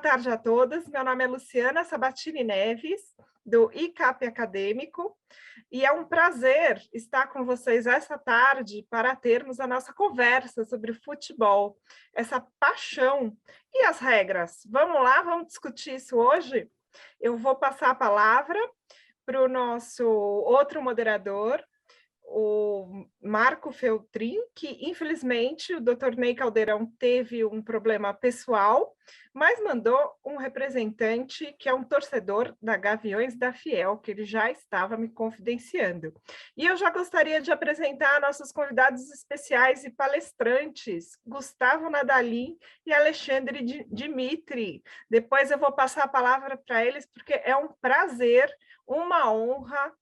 tarde a todas. Meu nome é Luciana Sabatini Neves, do ICAP Acadêmico, e é um prazer estar com vocês essa tarde para termos a nossa conversa sobre futebol, essa paixão e as regras. Vamos lá, vamos discutir isso hoje? Eu vou passar a palavra para o nosso outro moderador, o Marco Feltrin, que infelizmente o Dr. Ney Caldeirão teve um problema pessoal, mas mandou um representante que é um torcedor da Gaviões da Fiel, que ele já estava me confidenciando. E eu já gostaria de apresentar nossos convidados especiais e palestrantes, Gustavo Nadalim e Alexandre Dimitri. Depois eu vou passar a palavra para eles, porque é um prazer, uma honra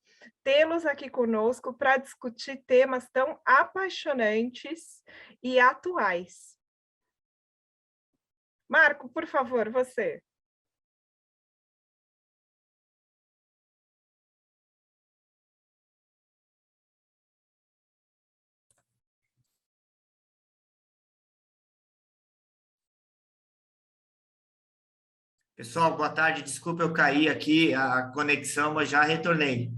tê-los aqui conosco para discutir temas tão apaixonantes e atuais. Marco, por favor, você. Pessoal, boa tarde. Desculpa eu cair aqui a conexão, mas já retornei.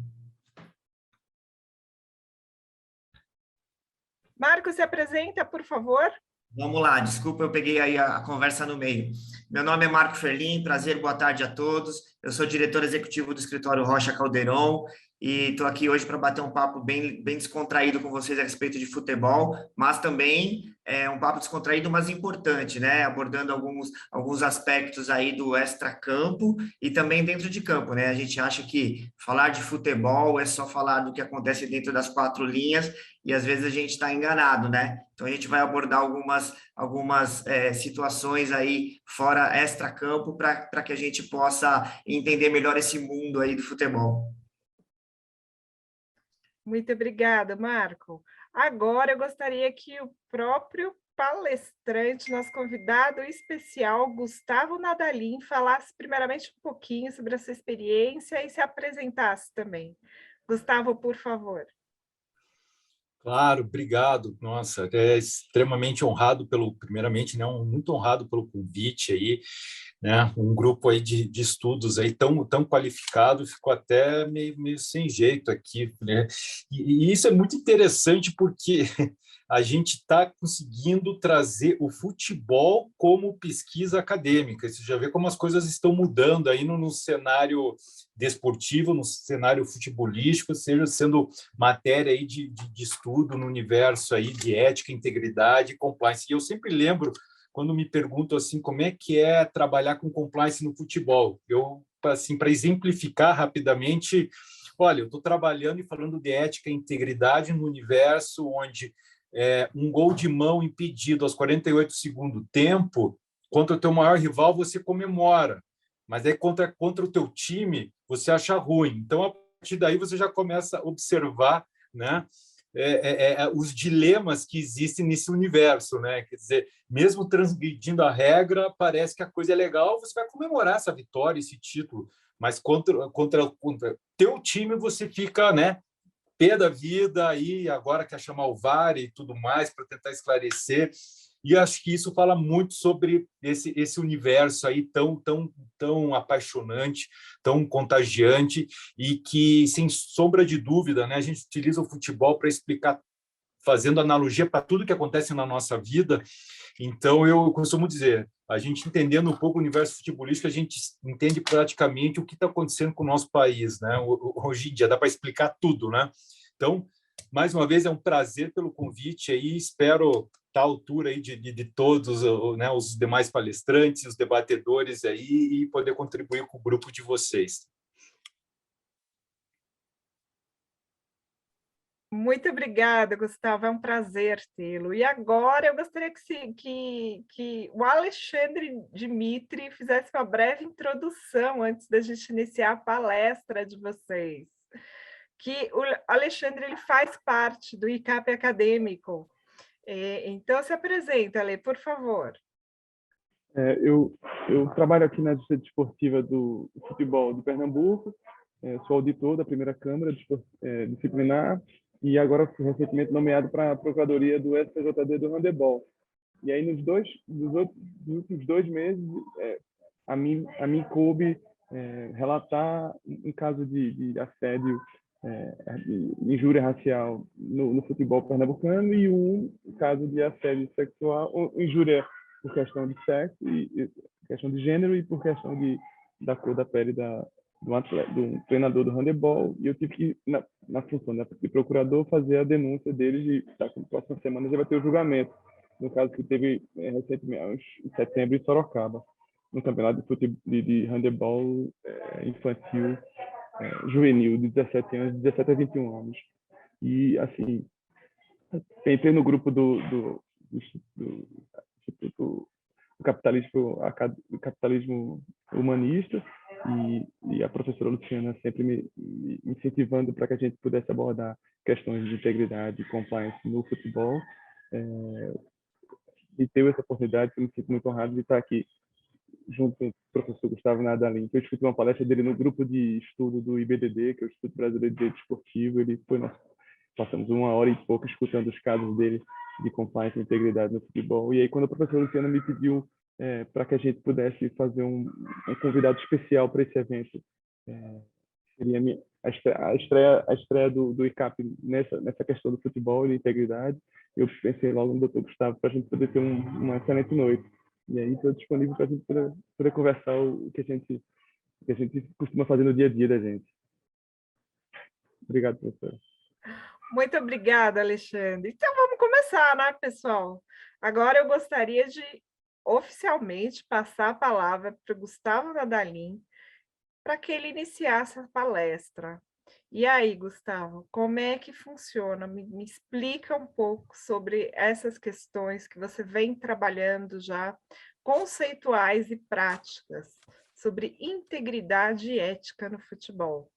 Marco, se apresenta, por favor. Vamos lá, desculpa, eu peguei aí a conversa no meio. Meu nome é Marco Ferlin, prazer, boa tarde a todos. Eu sou diretor executivo do escritório Rocha Caldeirão e estou aqui hoje para bater um papo bem descontraído com vocês a respeito de futebol, mas também é um papo descontraído, mas importante, né? Abordando alguns aspectos aí do extracampo e também dentro de campo, né? A gente acha que falar de futebol é só falar do que acontece dentro das quatro linhas e às vezes a gente está enganado, né? Então a gente vai abordar algumas situações aí fora extracampo para que a gente possa entender melhor esse mundo aí do futebol. Muito obrigada, Marco. Agora eu gostaria que o próprio palestrante, nosso convidado especial, Gustavo Nadalim, falasse primeiramente um pouquinho sobre a sua experiência e se apresentasse também. Gustavo, por favor. Claro, obrigado. Nossa, é extremamente honrado primeiramente, né, muito honrado pelo convite aí, né, um grupo aí de estudos aí tão qualificado, ficou até meio sem jeito aqui, né, e isso é muito interessante porque a gente está conseguindo trazer o futebol como pesquisa acadêmica. Você já vê como as coisas estão mudando aí no cenário desportivo, no cenário futebolístico, seja sendo matéria aí de estudo no universo aí de ética, integridade e compliance. E eu sempre lembro, quando me perguntam assim, como é que é trabalhar com compliance no futebol? Eu, assim, para exemplificar rapidamente, olha, eu estou trabalhando e falando de ética e integridade no universo onde um gol de mão impedido aos 48 segundos tempo, contra o teu maior rival, você comemora. Mas aí contra o teu time, você acha ruim. Então, a partir daí, você já começa a observar, né, os dilemas que existem nesse universo, né? Quer dizer, mesmo transgredindo a regra, parece que a coisa é legal, você vai comemorar essa vitória, esse título, mas contra teu time, você fica, né, pé da vida, aí agora quer chamar o VAR e tudo mais para tentar esclarecer. E acho que isso fala muito sobre esse universo aí tão apaixonante, tão contagiante e que, sem sombra de dúvida, né, a gente utiliza o futebol para explicar, fazendo analogia para tudo que acontece na nossa vida. Então, eu costumo dizer, a gente entendendo um pouco o universo futebolístico, a gente entende praticamente o que está acontecendo com o nosso país, né? Hoje em dia, dá para explicar tudo, né? Então, mais uma vez, é um prazer pelo convite aí, espero estar à altura aí de todos, né, os demais palestrantes, os debatedores aí, e poder contribuir com o grupo de vocês. Muito obrigada, Gustavo, é um prazer tê-lo. E agora eu gostaria que o Alexandre Dimitri fizesse uma breve introdução antes da gente iniciar a palestra de vocês. Que o Alexandre ele faz parte do ICAP Acadêmico. Então, se apresenta, Ale, por favor. Eu trabalho aqui na Justiça Desportiva do Futebol de Pernambuco, sou auditor da primeira Câmara Disciplinar e agora fui recentemente nomeado para a Procuradoria do STJD do Handebol. E aí, nos últimos 2 meses, a mim coube relatar um caso de assédio, de injúria racial no futebol pernambucano e um caso de assédio sexual, ou injúria por questão de sexo, e questão de gênero e por questão da cor da pele do treinador do handebol. E eu tive que, na função de procurador, fazer a denúncia deles e na próxima semana já vai ter o julgamento, no caso que teve recentemente, em setembro, em Sorocaba, no campeonato de handebol infantil, juvenil, de 17 anos, de 17 a 21 anos. E, assim, entrei no grupo do capitalismo humanista, e a professora Luciana sempre me incentivando para que a gente pudesse abordar questões de integridade e compliance no futebol. E ter essa oportunidade, eu me sinto muito honrado de estar aqui junto com o professor Gustavo Nadalim. Eu escutei uma palestra dele no grupo de estudo do IBDD, que é o Instituto Brasileiro de Direito Esportivo. Passamos 1 hora e pouco escutando os casos dele de compliance e integridade no futebol. E aí, quando a professora Luciana me pediu para que a gente pudesse fazer um convidado especial para esse evento, seria a estreia do ICAP nessa questão do futebol e da integridade, eu pensei logo no Dr. Gustavo para a gente poder ter uma excelente noite. E aí estou disponível para a gente poder conversar o que a gente costuma fazer no dia a dia da gente. Obrigado, professor. Muito obrigada, Alexandre. Então, vamos começar, né, pessoal? Agora eu gostaria de oficialmente passar a palavra para o Gustavo Nadalim, para que ele iniciasse a palestra. E aí, Gustavo, como é que funciona? Me explica um pouco sobre essas questões que você vem trabalhando já, conceituais e práticas, sobre integridade e ética no futebol.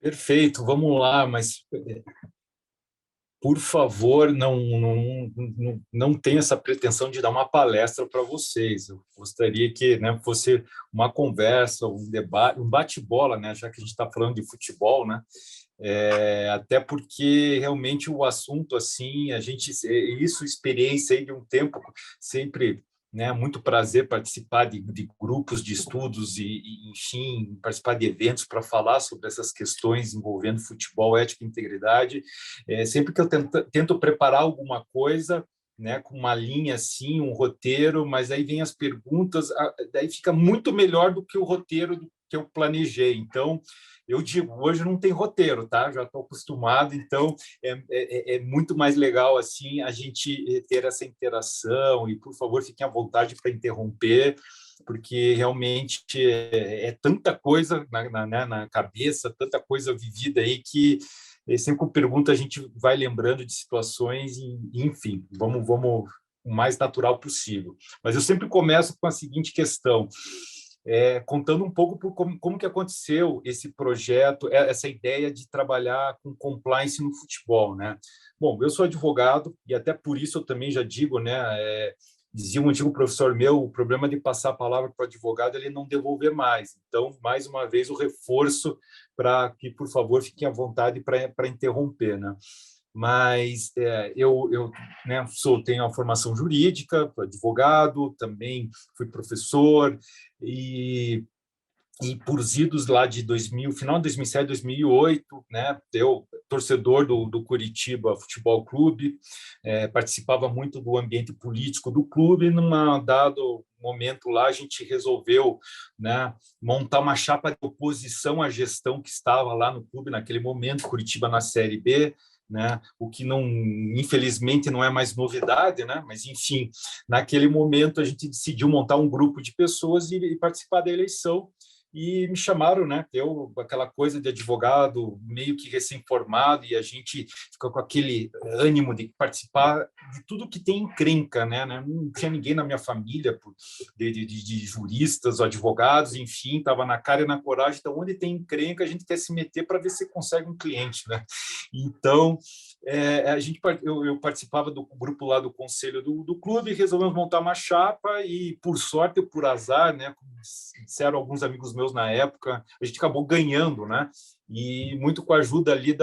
Perfeito, vamos lá, mas por favor, não tenha essa pretensão de dar uma palestra para vocês. Eu gostaria que, né, fosse uma conversa, um debate, um bate-bola, né, já que a gente está falando de futebol, né? Até porque realmente o assunto, assim, experiência aí de um tempo, sempre, né, muito prazer participar de grupos de estudos enfim, participar de eventos para falar sobre essas questões envolvendo futebol, ética e integridade. Sempre que eu tento preparar alguma coisa, né, com uma linha assim, um roteiro, mas aí vem as perguntas, daí fica muito melhor do que o roteiro que eu planejei. Então, eu digo, hoje não tem roteiro, tá? Já estou acostumado, então é muito mais legal assim a gente ter essa interação, e por favor fiquem à vontade para interromper, porque realmente é tanta coisa na cabeça, tanta coisa vivida aí que sempre com pergunta a gente vai lembrando de situações e enfim, vamos o mais natural possível. Mas eu sempre começo com a seguinte questão. Contando um pouco como que aconteceu esse projeto, essa ideia de trabalhar com compliance no futebol, né? Bom, eu sou advogado e até por isso eu também já digo, né? Dizia um antigo professor meu, o problema de passar a palavra para o advogado é ele não devolver mais. Então, mais uma vez, o reforço para que, por favor, fiquem à vontade para interromper, né? Mas eu né, tenho a formação jurídica, advogado, também fui professor, e por idos lá de final de 2007, 2008, né, eu, torcedor do Curitiba Futebol Clube, participava muito do ambiente político do clube, e num dado momento lá a gente resolveu, né, montar uma chapa de oposição à gestão que estava lá no clube naquele momento, Curitiba na Série B, né, o que não, infelizmente, não é mais novidade, né, mas enfim, naquele momento a gente decidiu montar um grupo de pessoas e participar da eleição. E me chamaram, né? Eu, aquela coisa de advogado meio que recém-formado, e a gente fica com aquele ânimo de participar de tudo que tem encrenca, né? Não tinha ninguém na minha família de juristas ou advogados, enfim, estava na cara e na coragem. Então, onde tem encrenca, a gente quer se meter para ver se consegue um cliente, né? Então, eu participava do grupo lá do conselho do clube, e resolvemos montar uma chapa, e por sorte ou por azar, né, como disseram alguns amigos meus na época, a gente acabou ganhando, né, e muito com a ajuda ali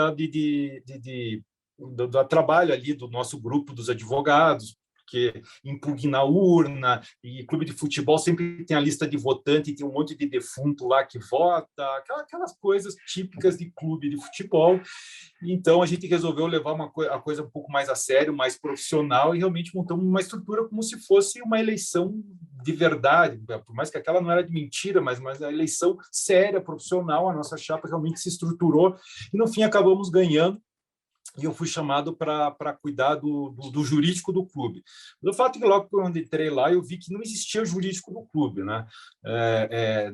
do trabalho ali do nosso grupo dos advogados, porque impugna a urna, e clube de futebol sempre tem a lista de votante, tem um monte de defunto lá que vota, aquelas coisas típicas de clube de futebol. Então, a gente resolveu levar a coisa um pouco mais a sério, mais profissional, e realmente montamos uma estrutura como se fosse uma eleição de verdade, por mais que aquela não era de mentira, mas a eleição séria, profissional, a nossa chapa realmente se estruturou, e no fim acabamos ganhando, e eu fui chamado para cuidar do jurídico do clube. O fato é que logo quando entrei lá, eu vi que não existia jurídico do clube, né?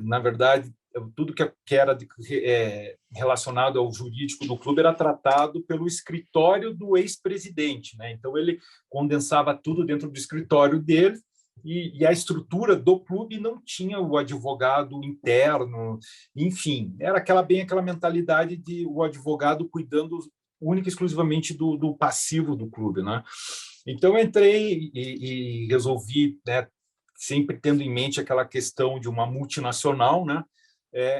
Na verdade, tudo que era relacionado ao jurídico do clube era tratado pelo escritório do ex-presidente, né? Então, ele condensava tudo dentro do escritório dele, e a estrutura do clube não tinha o advogado interno, enfim, era aquela mentalidade de o advogado cuidando única e exclusivamente do passivo do clube, né? Então, eu entrei e resolvi, né, sempre tendo em mente aquela questão de uma multinacional, né?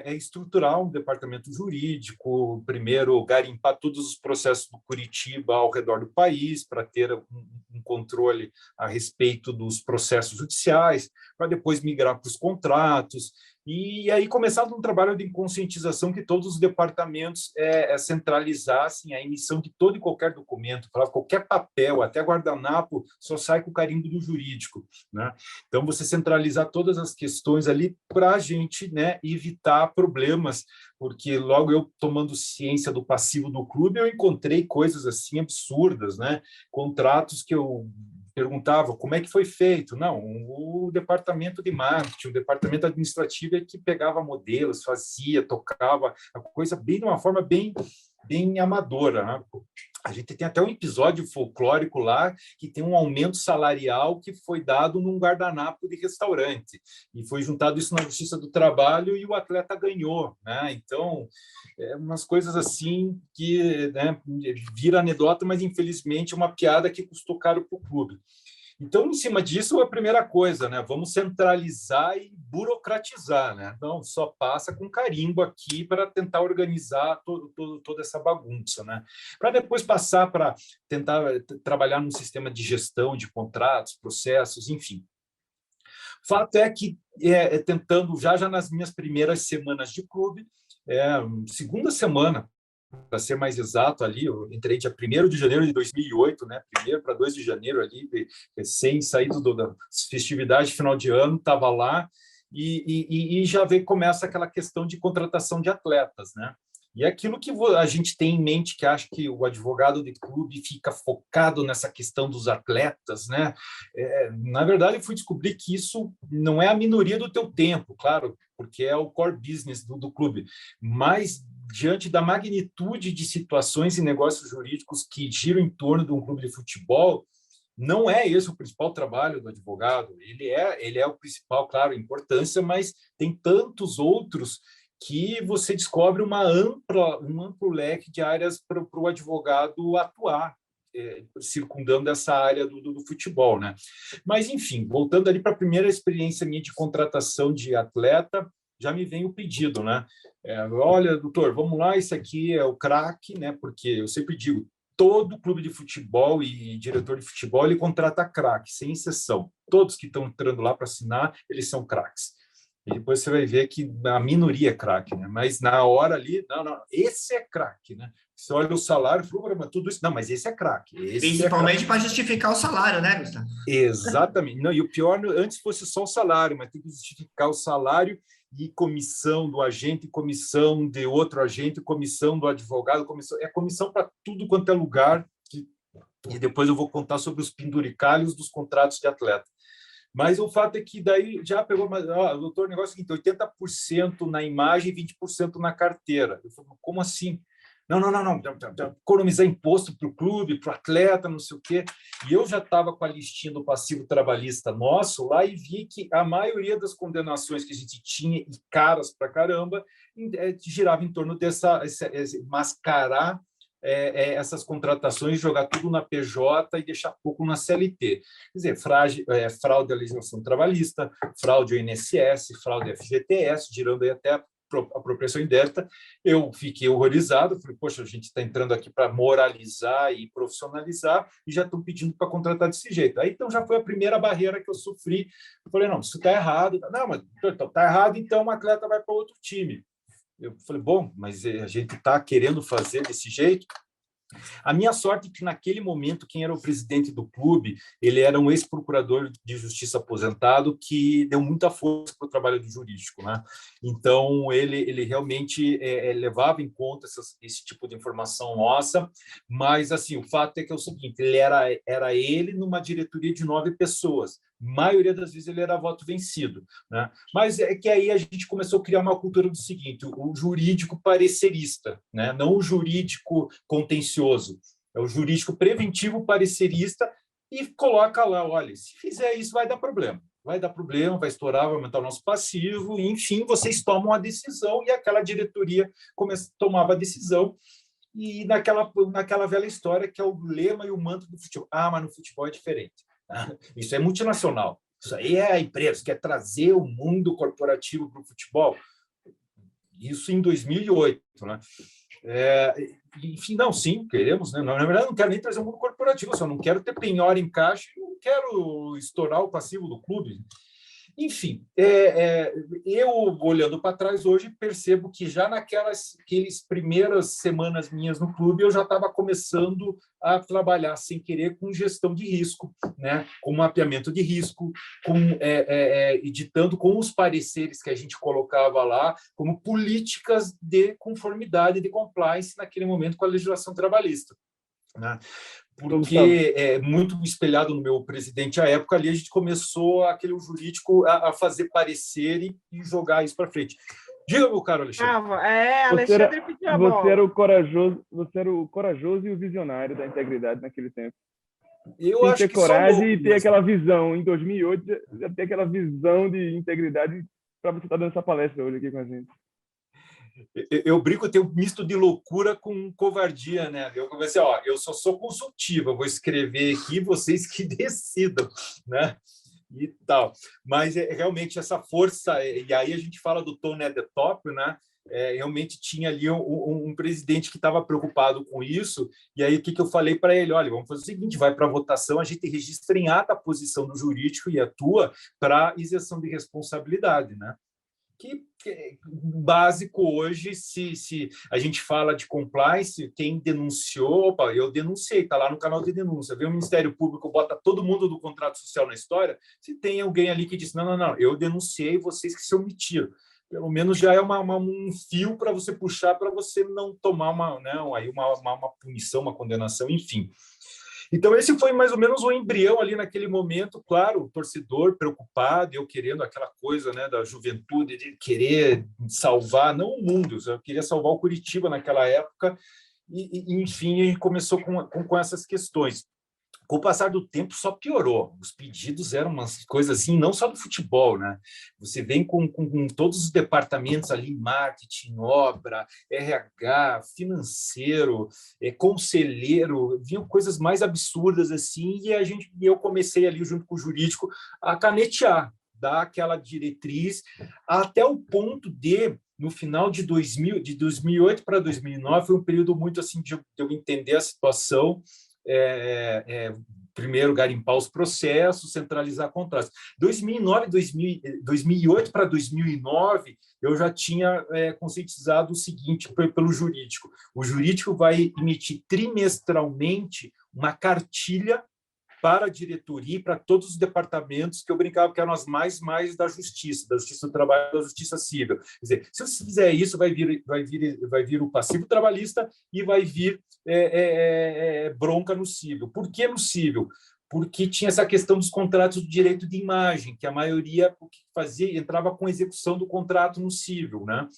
Estruturar um departamento jurídico, primeiro garimpar todos os processos do Curitiba ao redor do país, para ter um controle a respeito dos processos judiciais, para depois migrar para os contratos, e aí começar um trabalho de conscientização que todos os departamentos centralizassem a emissão de todo e qualquer documento, qualquer papel, até guardanapo, só sai com o carimbo do jurídico, né? Então, você centralizar todas as questões ali para a gente, né, evitar problemas, porque logo eu tomando ciência do passivo do clube, eu encontrei coisas assim absurdas, né? Contratos que eu perguntava como é que foi feito. Não, o departamento de marketing, o departamento administrativo é que pegava modelos, fazia, tocava a coisa bem de uma forma bem amadora, né? A gente tem até um episódio folclórico lá que tem um aumento salarial que foi dado num guardanapo de restaurante, e foi juntado isso na Justiça do Trabalho e o atleta ganhou, né? Então, umas coisas assim que, né, vira anedota, mas infelizmente é uma piada que custou caro para o clube. Então, em cima disso, a primeira coisa, né? Vamos centralizar e burocratizar, né? Então, só passa com carimbo aqui para tentar organizar toda essa bagunça, né? Para depois passar para tentar trabalhar num sistema de gestão de contratos, processos, enfim. O fato é que, tentando, já nas minhas primeiras semanas de clube, segunda semana, para ser mais exato, ali, eu entrei dia 1º de janeiro de 2008, né? 1º para 2 de janeiro, ali, recém saído da festividade de final de ano, estava lá, e já começa aquela questão de contratação de atletas, né? E é aquilo que a gente tem em mente, que acha que o advogado de clube fica focado nessa questão dos atletas, né? Na verdade, eu fui descobrir que isso não é a minoria do teu tempo, claro, porque é o core business do clube, mas diante da magnitude de situações e negócios jurídicos que giram em torno de um clube de futebol, não é esse o principal trabalho do advogado. Ele é o principal, claro, importância, mas tem tantos outros que você descobre um amplo leque de áreas para o advogado atuar, circundando essa área do futebol, né? Mas, enfim, voltando ali para a primeira experiência minha de contratação de atleta, já me vem o pedido, né? Olha, doutor, vamos lá, esse aqui é o craque, né? Porque eu sempre digo, todo clube de futebol e diretor de futebol, ele contrata craque, sem exceção. Todos que estão entrando lá para assinar, eles são craques. E depois você vai ver que a minoria é craque, né? Mas na hora ali, não, esse é craque, né? Você olha o salário, fala, tudo isso, não, mas esse é craque. Principalmente para justificar o salário, né, Gustavo? Exatamente. Não, e o pior, antes fosse só o salário, mas tem que justificar o salário e comissão do agente, comissão de outro agente, comissão do advogado, comissão para tudo quanto é lugar. E depois eu vou contar sobre os penduricalhos dos contratos de atleta. Mas o fato é que daí já pegou, doutor, o negócio é o seguinte, 80% na imagem e 20% na carteira. Eu falei, como assim? Não, economizar imposto para o clube, para o atleta, não sei o quê. E eu já estava com a listinha do passivo trabalhista nosso lá e vi que a maioria das condenações que a gente tinha, e caras para caramba, girava em torno dessa mascarar essas contratações, jogar tudo na PJ e deixar pouco na CLT. Quer dizer, fraude à legislação trabalhista, fraude ao INSS, fraude ao FGTS, girando aí até apropriação indébita, eu fiquei horrorizado, falei, poxa, a gente está entrando aqui para moralizar e profissionalizar e já estão pedindo para contratar desse jeito. Aí, então, já foi a primeira barreira que eu sofri. Eu falei, não, isso está errado. Não, mas está errado, então o atleta vai para outro time. Eu falei, bom, mas a gente está querendo fazer desse jeito. A minha sorte é que, naquele momento, quem era o presidente do clube, ele era um ex-procurador de justiça aposentado que deu muita força para o trabalho do jurídico, né? Então, ele realmente levava em conta esse tipo de informação nossa, mas, assim, o fato é que é o seguinte, era ele numa diretoria de 9 pessoas, a maioria das vezes ele era voto vencido, né? Mas é que aí a gente começou a criar uma cultura do seguinte, o jurídico parecerista, né? Não o jurídico contencioso, é o jurídico preventivo parecerista e coloca lá, olha, se fizer isso vai dar problema, vai estourar, vai aumentar o nosso passivo, e, enfim, vocês tomam a decisão, e aquela diretoria tomava a decisão, e naquela velha história que é o lema e o manto do futebol. Ah, mas no futebol é diferente. Isso é multinacional. Isso aí é a empresa, quer trazer o mundo corporativo para o futebol. Isso em 2008, né? Enfim, não, sim, queremos, né? Na verdade, eu não quero nem trazer o mundo corporativo, eu só não quero ter penhora em caixa e não quero estourar o passivo do clube. Enfim, eu, olhando para trás hoje, percebo que já naquelas primeiras semanas minhas no clube, eu já estava começando a trabalhar sem querer com gestão de risco, né? Com mapeamento de risco, editando com os pareceres que a gente colocava lá, como políticas de conformidade, de compliance naquele momento com a legislação trabalhista, né? Porque é muito espelhado no meu presidente à época, ali a gente começou aquele jurídico a fazer parecer e jogar isso para frente. Diga, meu caro Alexandre. Alexandre pediu a bola. Você era o corajoso e o visionário da integridade naquele tempo. Eu acho ter que coragem e ter aquela visão. Em 2008, já ter aquela visão de integridade para você estar dando essa palestra hoje aqui com a gente. Eu brinco, eu tenho um misto de loucura com covardia, né? Eu comecei, eu só sou consultiva, vou escrever aqui, vocês que decidam, né? E tal. Mas realmente essa força, e aí a gente fala do Tony at the top, né? Realmente tinha ali um presidente que estava preocupado com isso, e aí o que eu falei para ele? Olha, vamos fazer o seguinte, vai para a votação, a gente registra em ata a posição do jurídico e atua para isenção de responsabilidade, né? Que básico hoje, se a gente fala de compliance, quem denunciou, eu denunciei, está lá no canal de denúncia, vem o Ministério Público, bota todo mundo do contrato social na história, se tem alguém ali que diz, não, eu denunciei, vocês que se omitiram. Pelo menos já é um fio para você puxar, para você não tomar uma punição, uma condenação, enfim. Então, esse foi mais ou menos o embrião ali naquele momento, claro, o torcedor preocupado, eu querendo aquela coisa, né, da juventude, de querer salvar, não o mundo, eu queria salvar o Curitiba naquela época, e enfim, a gente começou com essas questões. Com o passar do tempo, só piorou. Os pedidos eram umas coisas assim, não só do futebol, né? Você vem com todos os departamentos ali, marketing, obra, RH, financeiro, conselheiro, vinham coisas mais absurdas assim, e eu comecei ali, junto com o jurídico, a canetear, dar aquela diretriz, até o ponto de, no final de 2008 para 2009, foi um período muito assim de eu entender a situação, primeiro garimpar os processos, centralizar contratos. 2008 para 2009, eu já tinha conscientizado o seguinte pelo jurídico. O jurídico vai emitir trimestralmente uma cartilha para a diretoria e para todos os departamentos que eu brincava que eram as mais da justiça do trabalho, da justiça civil. Quer dizer, se você fizer isso, vai vir o passivo trabalhista e vai vir bronca no civil. Por que no civil? Porque tinha essa questão dos contratos do direito de imagem, que a maioria o que fazia entrava com execução do contrato no civil, né?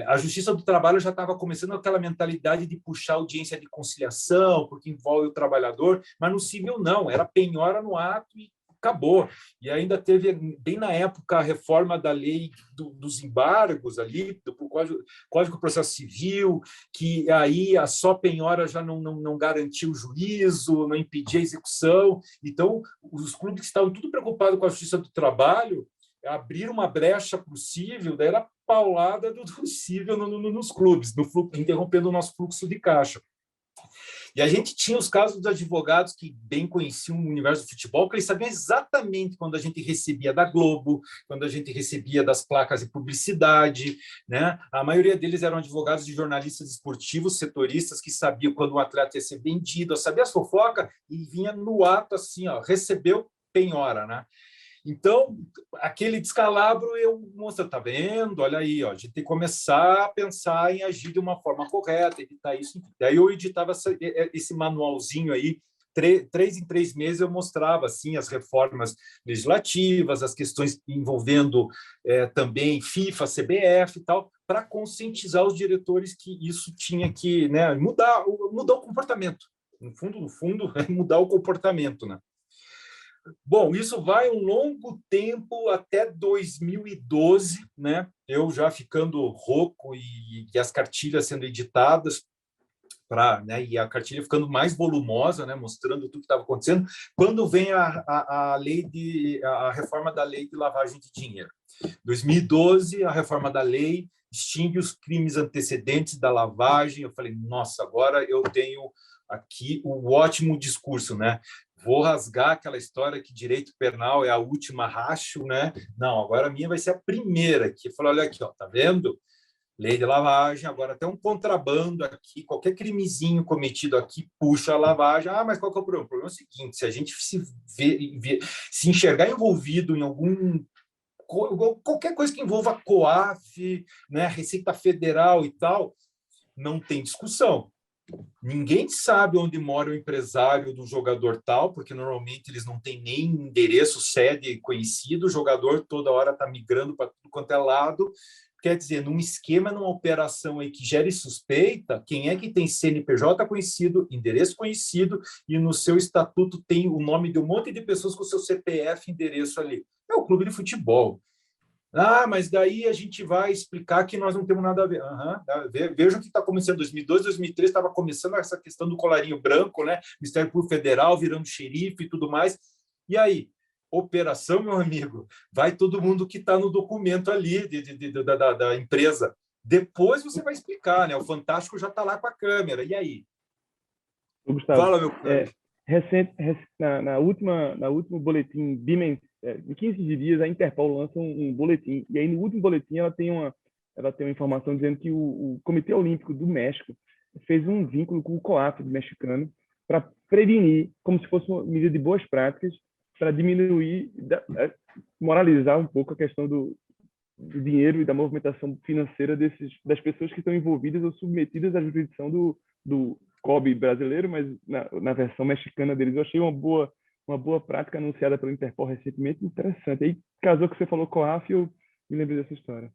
A Justiça do Trabalho já estava começando aquela mentalidade de puxar audiência de conciliação, porque envolve o trabalhador, mas no civil não, era penhora no ato e acabou. E ainda teve, bem na época, a reforma da lei dos embargos ali, do Código de Processo Civil, que aí a só penhora já não garantia o juízo, não impedia a execução. Então, os clubes que estavam tudo preocupados com a Justiça do Trabalho, abrir uma brecha para o civil, daí era paulada do possível nos clubes, interrompendo o nosso fluxo de caixa. E a gente tinha os casos dos advogados que bem conheciam o universo do futebol, que eles sabiam exatamente quando a gente recebia da Globo, quando a gente recebia das placas de publicidade, né? A maioria deles eram advogados de jornalistas esportivos, setoristas, que sabiam quando o atleta ia ser vendido, sabia as fofocas e vinha no ato assim, ó, recebeu penhora, né? Então, aquele descalabro, moça, tá vendo? Olha aí, ó, a gente tem que começar a pensar em agir de uma forma correta, editar isso. Daí eu editava esse manualzinho aí, 3 em 3 meses eu mostrava assim as reformas legislativas, as questões envolvendo também FIFA, CBF e tal, para conscientizar os diretores que isso tinha que, né, mudar o comportamento. No fundo, é mudar o comportamento, né? Bom, isso vai um longo tempo até 2012, né? Eu já ficando rouco e as cartilhas sendo editadas né? E a cartilha ficando mais volumosa, né? Mostrando tudo que estava acontecendo. Quando vem a reforma da lei de lavagem de dinheiro, 2012, a reforma da lei extingue os crimes antecedentes da lavagem. Eu falei, nossa, agora eu tenho aqui o ótimo discurso, né? Vou rasgar aquela história que direito penal é a última racho, né? Não, agora a minha vai ser a primeira aqui. Eu falei, olha aqui, ó, tá vendo? Lei de lavagem, agora tem um contrabando aqui, qualquer crimezinho cometido aqui puxa a lavagem. Ah, mas qual que é o problema? O problema é o seguinte, se a gente se enxergar envolvido em qualquer coisa que envolva COAF, né, Receita Federal e tal, não tem discussão. Ninguém sabe onde mora o empresário do jogador tal, porque normalmente eles não têm nem endereço, sede conhecido, o jogador toda hora está migrando para tudo quanto é lado. Quer dizer, num esquema, numa operação aí que gere suspeita, quem é que tem CNPJ conhecido, endereço conhecido, e no seu estatuto tem o nome de um monte de pessoas com seu CPF endereço ali? É o clube de futebol. Ah, mas daí a gente vai explicar que nós não temos nada a ver. Veja o que está começando em 2002, 2003, estava começando essa questão do colarinho branco, né? Ministério Público Federal virando xerife e tudo mais. E aí, operação, meu amigo, vai todo mundo que está no documento ali da empresa. Depois você vai explicar, né? O Fantástico já está lá com a câmera. E aí? Gustavo, Fala, meu na último boletim bimensal, em 15 dias, a Interpol lança um boletim. E aí, no último boletim, ela tem uma informação dizendo que o Comitê Olímpico do México fez um vínculo com o COAF mexicano para prevenir, como se fosse uma medida de boas práticas, para diminuir, moralizar um pouco a questão do dinheiro e da movimentação financeira das pessoas que estão envolvidas ou submetidas à jurisdição do COB brasileiro, mas na versão mexicana deles. Eu achei uma boa prática anunciada pelo Interpol recentemente, interessante. Aí casou que você falou COAF e eu me lembrei dessa história.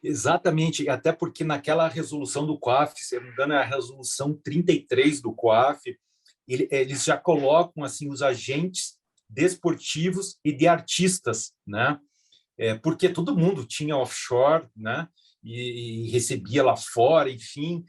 Exatamente, até porque naquela resolução do COAF, se não me engano, é a resolução 33 do COAF, eles já colocam assim os agentes desportivos e de artistas, né? Porque todo mundo tinha offshore, né? E recebia lá fora, enfim.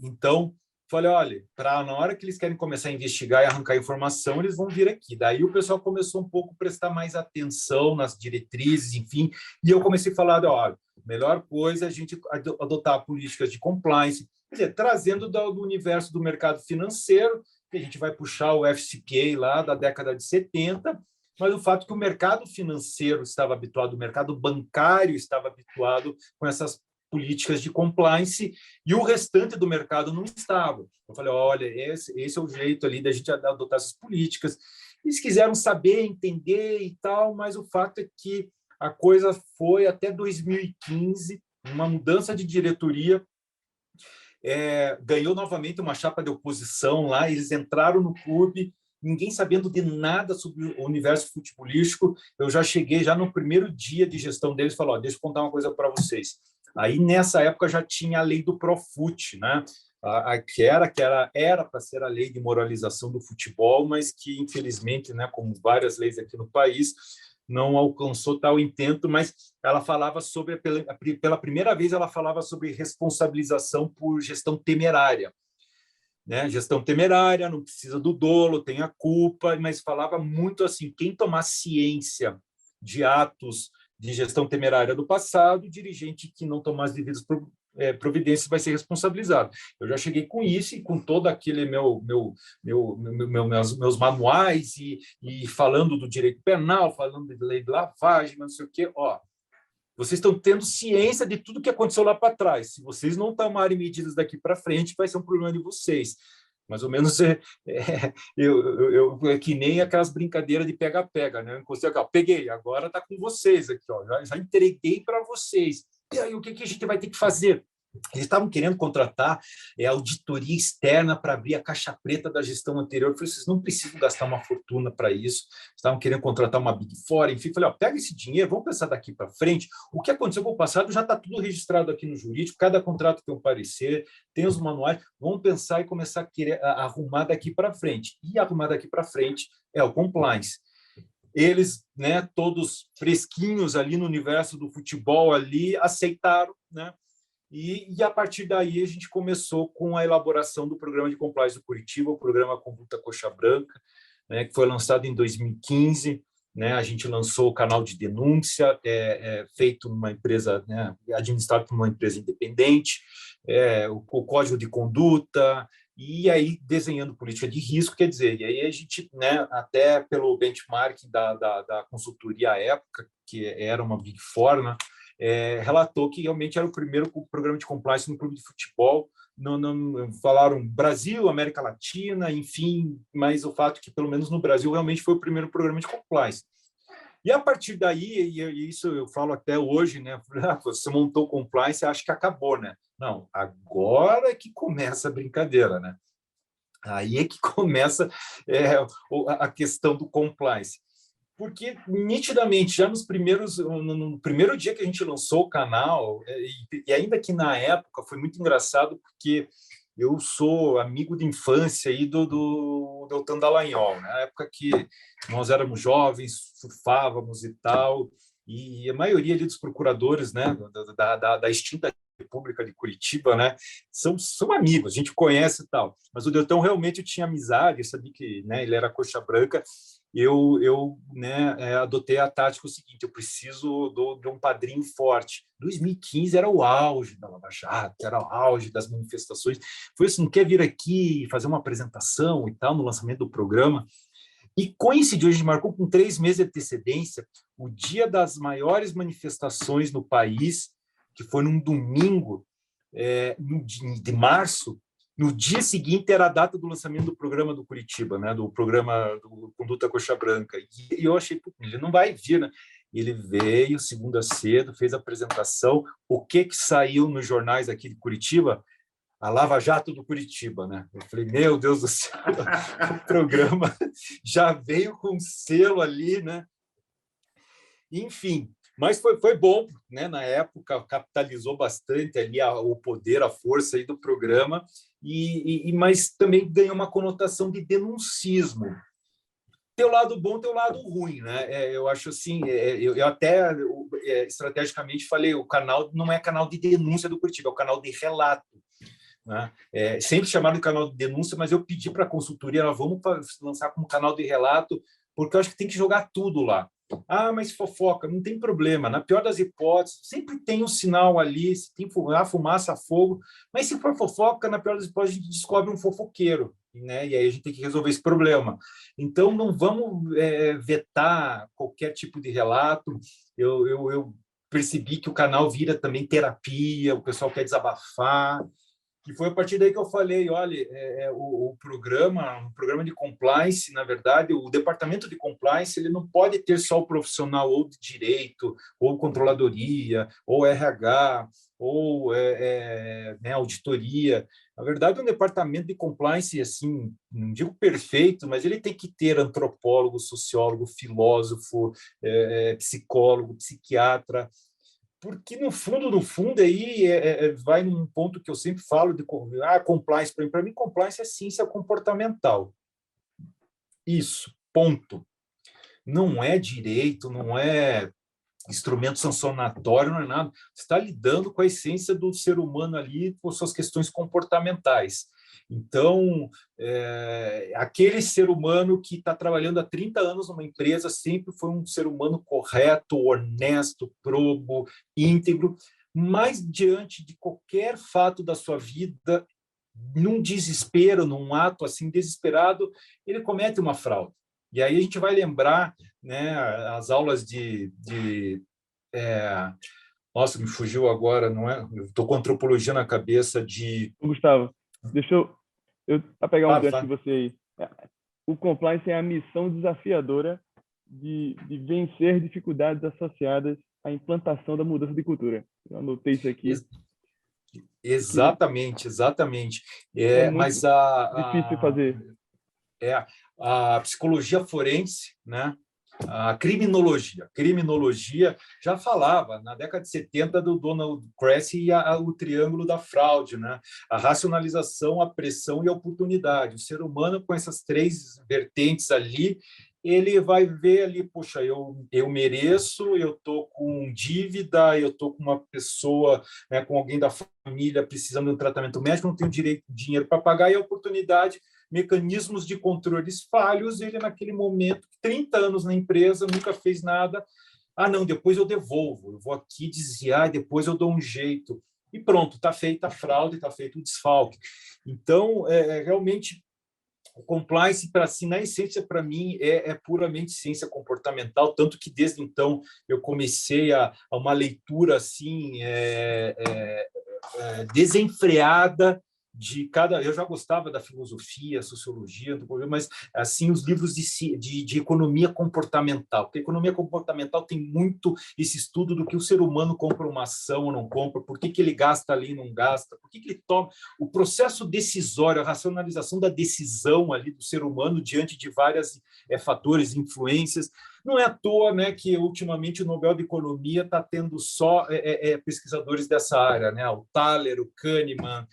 Então, falei, olha, na hora que eles querem começar a investigar e arrancar informação, eles vão vir aqui. Daí o pessoal começou um pouco a prestar mais atenção nas diretrizes, enfim, e eu comecei a falar, olha, melhor coisa é a gente adotar políticas de compliance, quer dizer, trazendo do universo do mercado financeiro, que a gente vai puxar o FCPA lá da década de 70, mas o fato que o mercado financeiro estava habituado, o mercado bancário estava habituado com essas políticas de compliance e o restante do mercado não estava. Eu falei, olha, esse é o jeito ali da gente adotar essas políticas. Eles quiseram saber, entender e tal, mas o fato é que a coisa foi até 2015, uma mudança de diretoria, ganhou novamente uma chapa de oposição lá, eles entraram no clube, ninguém sabendo de nada sobre o universo futebolístico. Eu já cheguei, já no primeiro dia de gestão deles, falei, deixa eu contar uma coisa para vocês. Aí, nessa época, já tinha a lei do Profut, né? Que era para ser a lei de moralização do futebol, mas que, infelizmente, né, como várias leis aqui no país, não alcançou tal intento, mas ela falava sobre, pela primeira vez, ela falava sobre responsabilização por gestão temerária. Né? Gestão temerária, não precisa do dolo, tem a culpa, mas falava muito assim, quem tomar ciência de atos de gestão temerária do passado, o dirigente que não tomar as devidas providências vai ser responsabilizado. Eu já cheguei com isso e com todo aquele meus manuais e falando do direito penal, falando de lei de lavagem, não sei o quê. Ó, vocês estão tendo ciência de tudo que aconteceu lá para trás. Se vocês não tomarem medidas daqui para frente, vai ser um problema de vocês. Mais ou menos é que nem aquelas brincadeiras de pega-pega, né? Eu encostei aqui, ó, peguei, agora está com vocês aqui, ó, já entreguei para vocês. E aí, o que a gente vai ter que fazer? Eles estavam querendo contratar a auditoria externa para abrir a caixa preta da gestão anterior. Eu falei, vocês não precisam gastar uma fortuna para isso. Estavam querendo contratar uma Big Four, enfim. Falei, ó, pega esse dinheiro, vamos pensar daqui para frente. O que aconteceu com o passado já está tudo registrado aqui no jurídico, cada contrato tem um parecer, tem os manuais. Vamos pensar e começar a querer arrumar daqui para frente. E arrumar daqui para frente é o compliance. Eles, né, todos fresquinhos ali no universo do futebol, ali aceitaram, né? E a partir daí a gente começou com a elaboração do programa de compliance do Curitiba, o programa Conduta Coxa Branca, né, que foi lançado em 2015. Né, a gente lançou o canal de denúncia, feito numa empresa, né, administrado por uma empresa independente, o código de conduta, e aí desenhando política de risco, quer dizer, e aí a gente, né, até pelo benchmarking da consultoria à época, que era uma Big Four, né, relatou que realmente era o primeiro programa de compliance no clube de futebol. Não falaram Brasil, América Latina, enfim, mas o fato que, pelo menos no Brasil, realmente foi o primeiro programa de compliance. E a partir daí, e isso eu falo até hoje, né? Você montou o compliance, acho que acabou, né? Não, agora é que começa a brincadeira, né? Aí é que começa a questão do compliance. Porque, nitidamente, já no primeiro dia que a gente lançou o canal, e ainda que na época foi muito engraçado, porque eu sou amigo de infância aí do Deltan Dallagnol, né? Na época que nós éramos jovens, surfávamos e tal, e a maioria ali dos procuradores, né, da extinta República de Curitiba, né, são amigos, a gente conhece e tal. Mas o Deltan realmente eu tinha amizade, eu sabia que, né, ele era coxa branca. Eu adotei a tática seguinte: eu preciso de um padrinho forte. 2015 era o auge da Lava Jato, era o auge das manifestações. Foi assim, quer vir aqui fazer uma apresentação e tal, no lançamento do programa? E coincidiu, a gente marcou com 3 meses de antecedência, o dia das maiores manifestações no país, que foi num domingo de março. No dia seguinte era a data do lançamento do programa do Curitiba, né, do programa do Conduta Coxa Branca. E eu achei, ele não vai vir, né? Ele veio segunda cedo, fez a apresentação. O que saiu nos jornais aqui de Curitiba? A Lava Jato do Curitiba, né? Eu falei, meu Deus do céu, o programa já veio com selo ali, né? Enfim, mas foi bom, né? Na época capitalizou bastante ali o poder, a força aí do programa, mas também ganhou uma conotação de denuncismo. Tem o lado bom, tem o lado ruim, né? Eu acho assim, eu até estrategicamente falei, o canal não é canal de denúncia do Curitiba, é o canal de relato. Né? Sempre chamaram de canal de denúncia, mas eu pedi para a consultoria, vamos lançar como canal de relato, porque eu acho que tem que jogar tudo lá. Ah, mas fofoca, não tem problema. Na pior das hipóteses, sempre tem um sinal ali, se tem fumaça, fogo, mas se for fofoca, na pior das hipóteses, a gente descobre um fofoqueiro, né? E aí a gente tem que resolver esse problema. Então, não vamos vetar qualquer tipo de relato. Eu percebi que o canal vira também terapia, o pessoal quer desabafar. E foi a partir daí que eu falei, olha, o programa de compliance, na verdade, o departamento de compliance, ele não pode ter só o profissional ou de direito, ou controladoria, ou RH, ou auditoria. Na verdade, um departamento de compliance, assim, não digo perfeito, mas ele tem que ter antropólogo, sociólogo, filósofo, psicólogo, psiquiatra, porque no fundo aí vai num ponto que eu sempre falo de compliance. Para mim, compliance é ciência comportamental. Isso, ponto. Não é direito, não é instrumento sancionatório, não é nada. Você está lidando com a essência do ser humano ali, com suas questões comportamentais. Então, aquele ser humano que está trabalhando há 30 anos numa empresa sempre foi um ser humano correto, honesto, probo, íntegro, mas diante de qualquer fato da sua vida, num desespero, num ato assim desesperado, ele comete uma fraude. E aí a gente vai lembrar, né, as aulas nossa, me fugiu agora, não é? Estou com antropologia na cabeça de... Gustavo, deixa eu pegar um gancho de você aí. O compliance é a missão desafiadora de vencer dificuldades associadas à implantação da mudança de cultura. Eu anotei isso aqui. Exatamente. É muito Mas difícil fazer. A psicologia forense, né? A criminologia já falava, na década de 70, do Donald Cressy e o triângulo da fraude, né? A racionalização, a pressão e a oportunidade. O ser humano, com essas três vertentes ali, ele vai ver ali, poxa, eu mereço, eu estou com dívida, eu estou com uma pessoa, né, com alguém da família precisando de um tratamento médico, não tenho dinheiro para pagar, e a oportunidade, mecanismos de controles falhos, ele naquele momento, 30 anos na empresa, nunca fez nada, não, depois eu devolvo, eu vou aqui desviar, depois eu dou um jeito, e pronto, está feita a fraude, está feito o desfalque. Então, realmente, o compliance, na essência, para mim, é puramente ciência comportamental, tanto que, desde então, eu comecei a uma leitura assim, desenfreada de cada... Eu já gostava da filosofia, sociologia, mas assim os livros de economia comportamental, porque a economia comportamental tem muito esse estudo do que o ser humano compra uma ação ou não compra, por que ele gasta ali e não gasta, por que ele toma... O processo decisório, a racionalização da decisão ali do ser humano diante de vários fatores, influências. Não é à toa, né, que ultimamente o Nobel de Economia está tendo só pesquisadores dessa área, né? O Thaler, o Kahneman,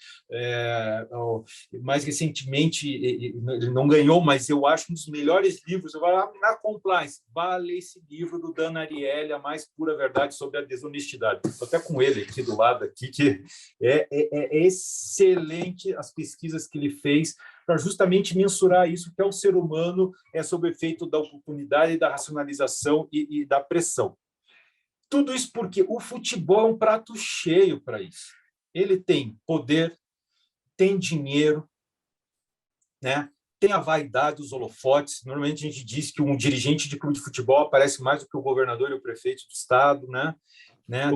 mais recentemente ele não ganhou, mas eu acho um dos melhores livros. Eu vou lá na Compliance, vale esse livro do Dan Ariely, A Mais Pura Verdade sobre a Desonestidade. Estou até com ele aqui do lado, aqui, que é excelente as pesquisas que ele fez para justamente mensurar isso, que é o ser humano, sob o efeito da oportunidade, da racionalização e da pressão. Tudo isso porque o futebol é um prato cheio para isso. Ele tem poder, tem dinheiro, né? Tem a vaidade, os holofotes. Normalmente a gente diz que um dirigente de clube de futebol aparece mais do que o governador e o prefeito do estado, né?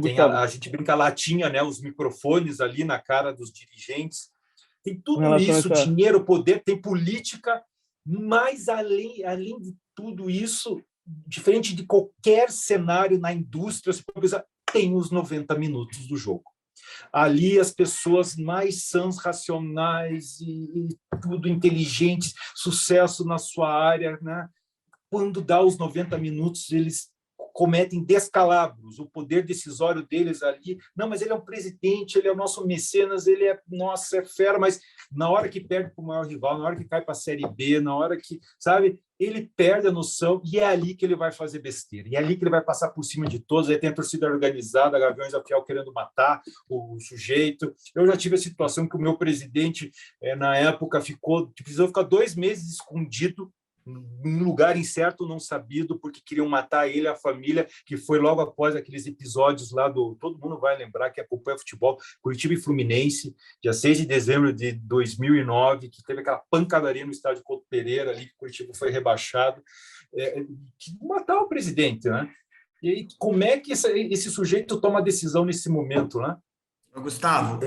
Tem a gente brinca latinha, né? Os microfones ali na cara dos dirigentes. Tem tudo isso, dinheiro, poder, tem política, mas além de tudo isso, diferente de qualquer cenário na indústria, você pode pensar, tem os 90 minutos do jogo. Ali as pessoas mais sãs, racionais e tudo inteligentes, sucesso na sua área, né? Quando dá os 90 minutos, eles cometem descalabros, o poder decisório deles ali, não, mas ele é um presidente, ele é o nosso mecenas, ele é, nossa, é fera, mas na hora que perde para o maior rival, na hora que cai para a Série B, na hora que, sabe, ele perde a noção e é ali que ele vai fazer besteira, e é ali que ele vai passar por cima de todos, aí tem a torcida organizada, Gaviões da Fiel querendo matar o sujeito. Eu já tive a situação que o meu presidente, na época, precisou ficar 2 meses escondido em lugar incerto, não sabido, porque queriam matar ele e a família, que foi logo após aqueles episódios lá todo mundo vai lembrar, que acompanha futebol, Curitiba e Fluminense, dia 6 de dezembro de 2009, que teve aquela pancadaria no estádio Couto Pereira, ali que Curitiba foi rebaixado, que matar o presidente, né? E aí, como é que esse sujeito toma decisão nesse momento, né? Gustavo,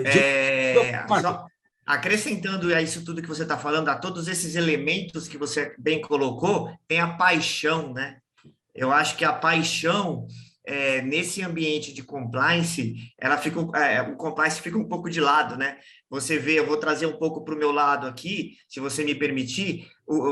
acrescentando a isso tudo que você está falando, a todos esses elementos que você bem colocou, tem a paixão, né? Eu acho que a paixão, nesse ambiente de compliance, o compliance fica um pouco de lado, né? Você vê, eu vou trazer um pouco para o meu lado aqui, se você me permitir,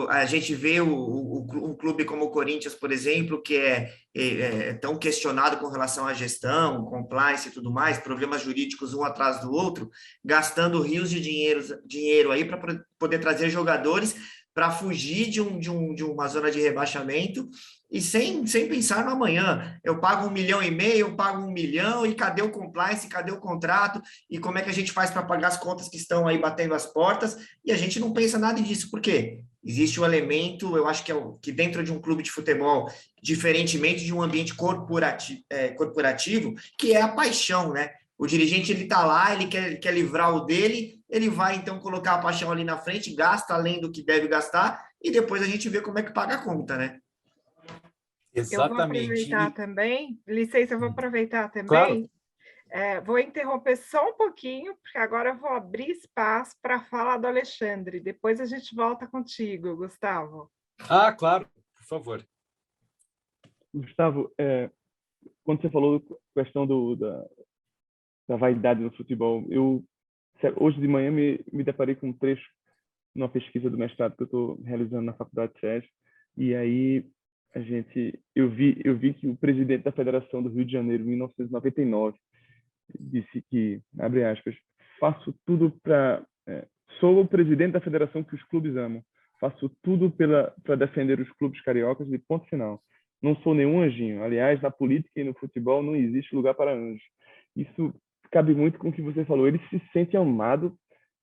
a gente vê um clube como o Corinthians, por exemplo, que é tão questionado com relação à gestão, compliance e tudo mais, problemas jurídicos um atrás do outro, gastando rios de dinheiro aí para poder trazer jogadores para fugir de uma zona de rebaixamento e sem pensar no amanhã. Eu pago 1,5 milhão, eu pago 1 milhão, e cadê o compliance, cadê o contrato, e como é que a gente faz para pagar as contas que estão aí batendo as portas, e a gente não pensa nada disso. Por quê? Existe um elemento, eu acho que dentro de um clube de futebol, diferentemente de um ambiente corporativo, que é a paixão, né? O dirigente, ele está lá, ele quer livrar o dele, ele vai, então, colocar a paixão ali na frente, gasta além do que deve gastar, e depois a gente vê como é que paga a conta, né? Eu vou Exatamente. aproveitar também, licença, eu vou aproveitar Claro. também, vou interromper só um pouquinho, porque agora eu vou abrir espaço para a fala do Alexandre, depois a gente volta contigo, Gustavo. Ah, claro, por favor. Gustavo, quando você falou da questão da vaidade no futebol, hoje de manhã me deparei com um trecho numa pesquisa do mestrado que eu estou realizando na Faculdade de SES, e aí eu vi que o presidente da Federação do Rio de Janeiro, em 1999, disse que, abre aspas, faço tudo sou o presidente da federação que os clubes amam, faço tudo para defender os clubes cariocas de ponto final. Não sou nenhum anjinho. Aliás, na política e no futebol não existe lugar para anjos. Isso cabe muito com o que você falou. Ele se sente amado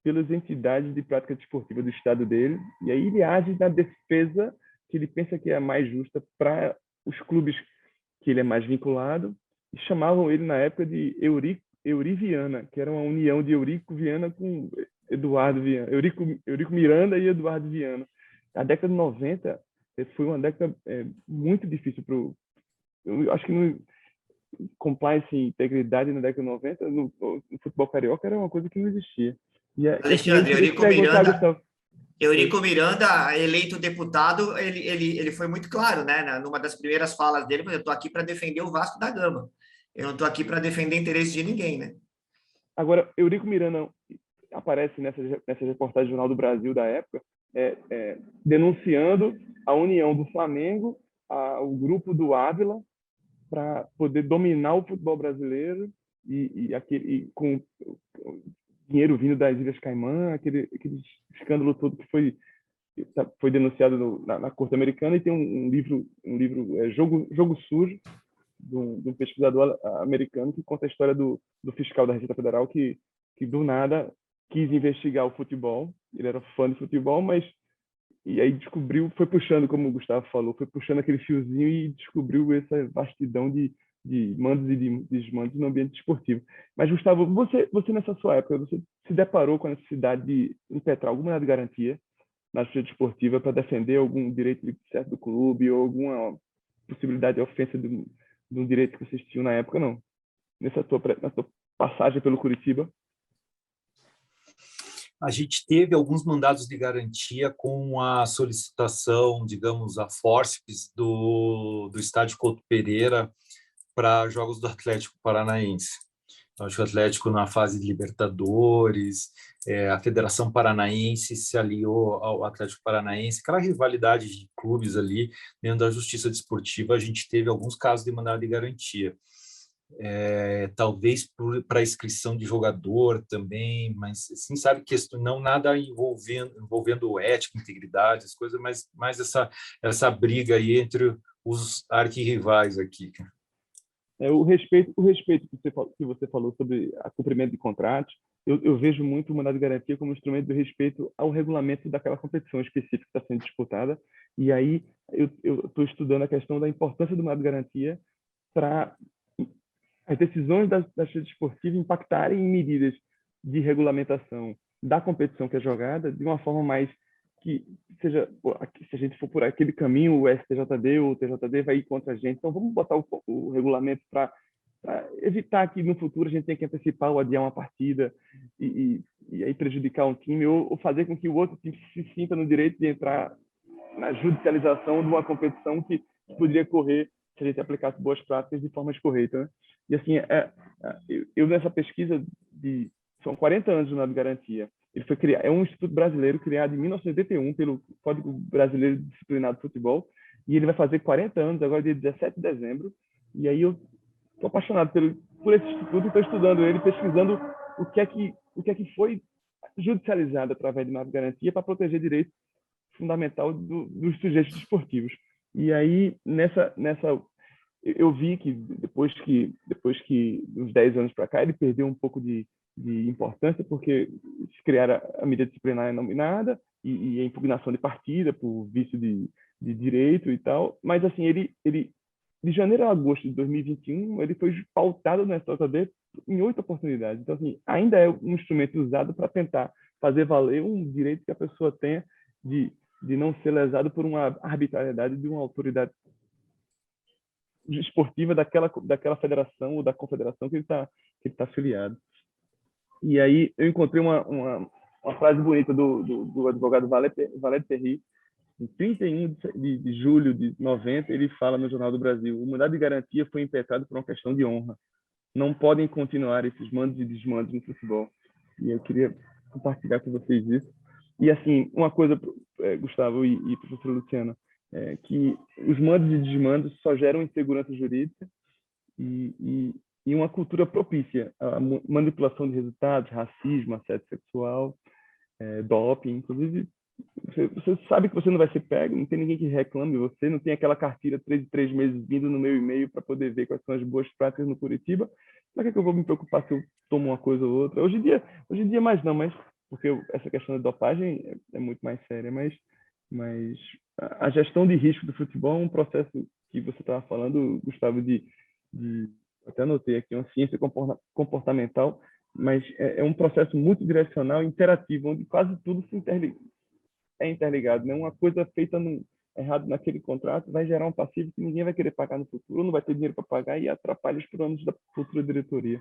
pelas entidades de prática desportiva do estado dele, e aí ele age na defesa que ele pensa que é a mais justa para os clubes que ele é mais vinculado, e chamavam ele na época de Euriviana, que era uma união de Eurico Viana com Eduardo Viana, Eurico Miranda e Eduardo Viana. A década de 90 foi uma década muito difícil eu acho que no compliance e integridade na década de 90 no futebol carioca era uma coisa que não existia. Alexandre, Eurico Oi. Miranda, eleito deputado, ele foi muito claro, né? Numa das primeiras falas dele, eu estou aqui para defender o Vasco da Gama. Eu não estou aqui para defender interesse de ninguém, né? Agora, Eurico Miranda aparece nessa reportagem do Jornal do Brasil da época, denunciando a união do Flamengo ao grupo do Ávila para poder dominar o futebol brasileiro e com dinheiro vindo das Ilhas Caimã, aquele escândalo todo que foi denunciado na Corte Americana. E tem um livro Jogo Sujo, de um pesquisador americano, que conta a história do fiscal da Receita Federal que do nada quis investigar o futebol. Ele era fã de futebol, e aí foi puxando, como o Gustavo falou, foi puxando aquele fiozinho e descobriu essa vastidão de mandos e de desmandos no ambiente esportivo. Mas, Gustavo, você nessa sua época, você se deparou com a necessidade de impetrar alguma de garantia na justiça desportiva para defender algum direito certo do clube ou alguma possibilidade de ofensa de um direito que vocês tinham na época, não? Na tua passagem pelo Curitiba? A gente teve alguns mandados de garantia com a solicitação, digamos, a fórceps do estádio Couto Pereira para jogos do Atlético Paranaense. Acho que o Atlético, na fase de Libertadores, a Federação Paranaense se aliou ao Atlético Paranaense, aquela rivalidade de clubes ali, dentro da justiça desportiva, a gente teve alguns casos de mandado de garantia. Talvez para inscrição de jogador também, mas assim, sabe, questão, não nada envolvendo ética, integridade, as coisas, mas mais essa briga aí entre os arquirrivais aqui. O respeito que você falou sobre o cumprimento de contratos, eu vejo muito o mandado de garantia como instrumento de respeito ao regulamento daquela competição específica que está sendo disputada. E aí eu estou estudando a questão da importância do mandado de garantia para as decisões da justiça desportiva impactarem em medidas de regulamentação da competição que é jogada de uma forma mais que seja, se a gente for por aquele caminho, o STJD ou o TJD vai ir contra a gente. Então, vamos botar o regulamento para evitar que no futuro a gente tenha que antecipar ou adiar uma partida e aí prejudicar um time ou fazer com que o outro time se sinta no direito de entrar na judicialização de uma competição que poderia correr se a gente aplicasse boas práticas de forma correta, né? E assim, eu nessa pesquisa são 40 anos de mandado de garantia. Ele foi criado, é um instituto brasileiro criado em 1981 pelo Código Brasileiro Disciplinado de Futebol, e ele vai fazer 40 anos agora, dia 17 de dezembro. E aí eu estou apaixonado por esse instituto e estou estudando ele, pesquisando o que é que foi judicializado através de mandado de garantia para proteger direito fundamental dos sujeitos desportivos. E aí, eu vi que depois que uns 10 anos para cá, ele perdeu um pouco de importância, porque se criaram a medida disciplinar nominada e a impugnação de partida por vício de direito e tal. Mas, assim, ele de janeiro a agosto de 2021, ele foi pautado na STJD em 8 oportunidades. Então, assim, ainda é um instrumento usado para tentar fazer valer um direito que a pessoa tenha de não ser lesado por uma arbitrariedade de uma autoridade esportiva daquela federação ou da confederação que ele tá afiliado. E aí eu encontrei uma frase bonita do advogado Valéry Perry, em 31 de julho de 90, ele fala no Jornal do Brasil: o mandado de garantia foi impetrado por uma questão de honra. Não podem continuar esses mandos e desmandos no futebol. E eu queria compartilhar com vocês isso. E, assim, uma coisa, Gustavo e professora Luciana, que os mandos e desmandos só geram insegurança jurídica e uma cultura propícia à manipulação de resultados, racismo, assédio sexual, doping. Inclusive, você sabe que você não vai ser pego, não tem ninguém que reclame você, não tem aquela cartilha 3 em 3 meses vindo no meu e-mail para poder ver quais são as boas práticas no Curitiba. Para que eu vou me preocupar se eu tomo uma coisa ou outra? Hoje em dia mais não, mas porque essa questão da dopagem é muito mais séria, mas a gestão de risco do futebol é um processo que você estava falando, Gustavo, até anotei aqui, uma ciência comportamental, mas é um processo multidirecional, interativo, onde quase tudo é interligado, né? Uma coisa feita errado naquele contrato vai gerar um passivo que ninguém vai querer pagar no futuro, não vai ter dinheiro para pagar e atrapalha os planos da futura diretoria.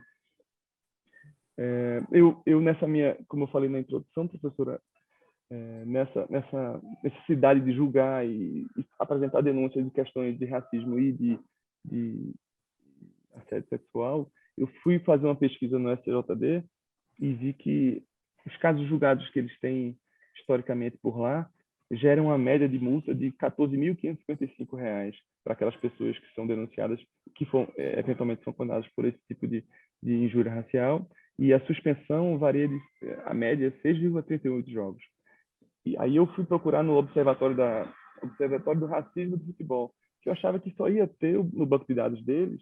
Como eu falei na introdução, professora, nessa necessidade de julgar e apresentar denúncias de questões de racismo e de assédio sexual, eu fui fazer uma pesquisa no STJD e vi que os casos julgados que eles têm historicamente por lá geram uma média de multa de R$ 14.555 para aquelas pessoas que são denunciadas, que eventualmente são condenadas por esse tipo de injúria racial, e a suspensão varia a média é 6,38 jogos. E aí eu fui procurar no Observatório do Racismo do Futebol, que eu achava que só ia ter no banco de dados deles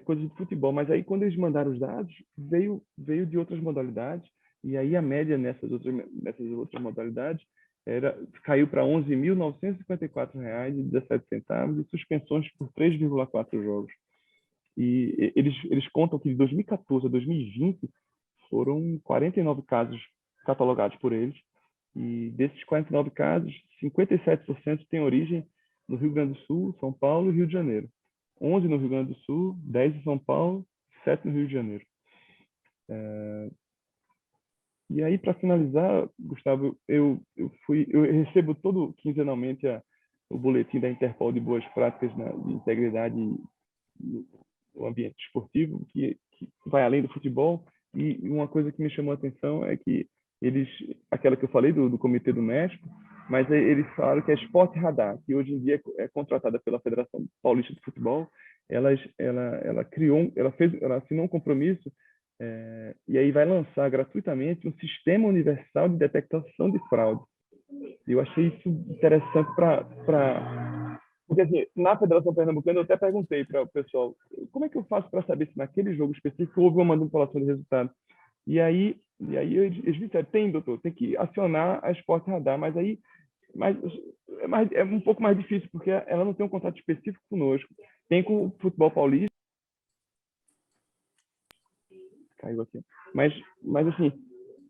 coisas de futebol, mas aí quando eles mandaram os dados, veio de outras modalidades, e aí a média nessas outras modalidades caiu para R$ 11.954,17 e suspensões por 3,4 jogos. E eles contam que de 2014 a 2020 foram 49 casos catalogados por eles, e desses 49 casos, 57% têm origem no Rio Grande do Sul, São Paulo e Rio de Janeiro. 11 no Rio Grande do Sul, 10 em São Paulo, 7 no Rio de Janeiro. E aí, para finalizar, Gustavo, eu recebo todo quinzenalmente o boletim da Interpol de boas práticas de integridade no ambiente esportivo, que vai além do futebol. E uma coisa que me chamou a atenção é que aquela que eu falei do Comitê do México, mas eles falaram que a Sport Radar, que hoje em dia é contratada pela Federação Paulista de Futebol, ela assinou um compromisso e aí vai lançar gratuitamente um sistema universal de detecção de fraude. Eu achei isso interessante porque, assim, na Federação Pernambucana, eu até perguntei para o pessoal, como é que eu faço para saber se naquele jogo específico houve uma manipulação de resultado? E aí eles disseram, doutor, tem que acionar a Sport Radar, mas é um pouco mais difícil, porque ela não tem um contato específico conosco. Tem com o futebol paulista. Caiu aqui. Mas assim,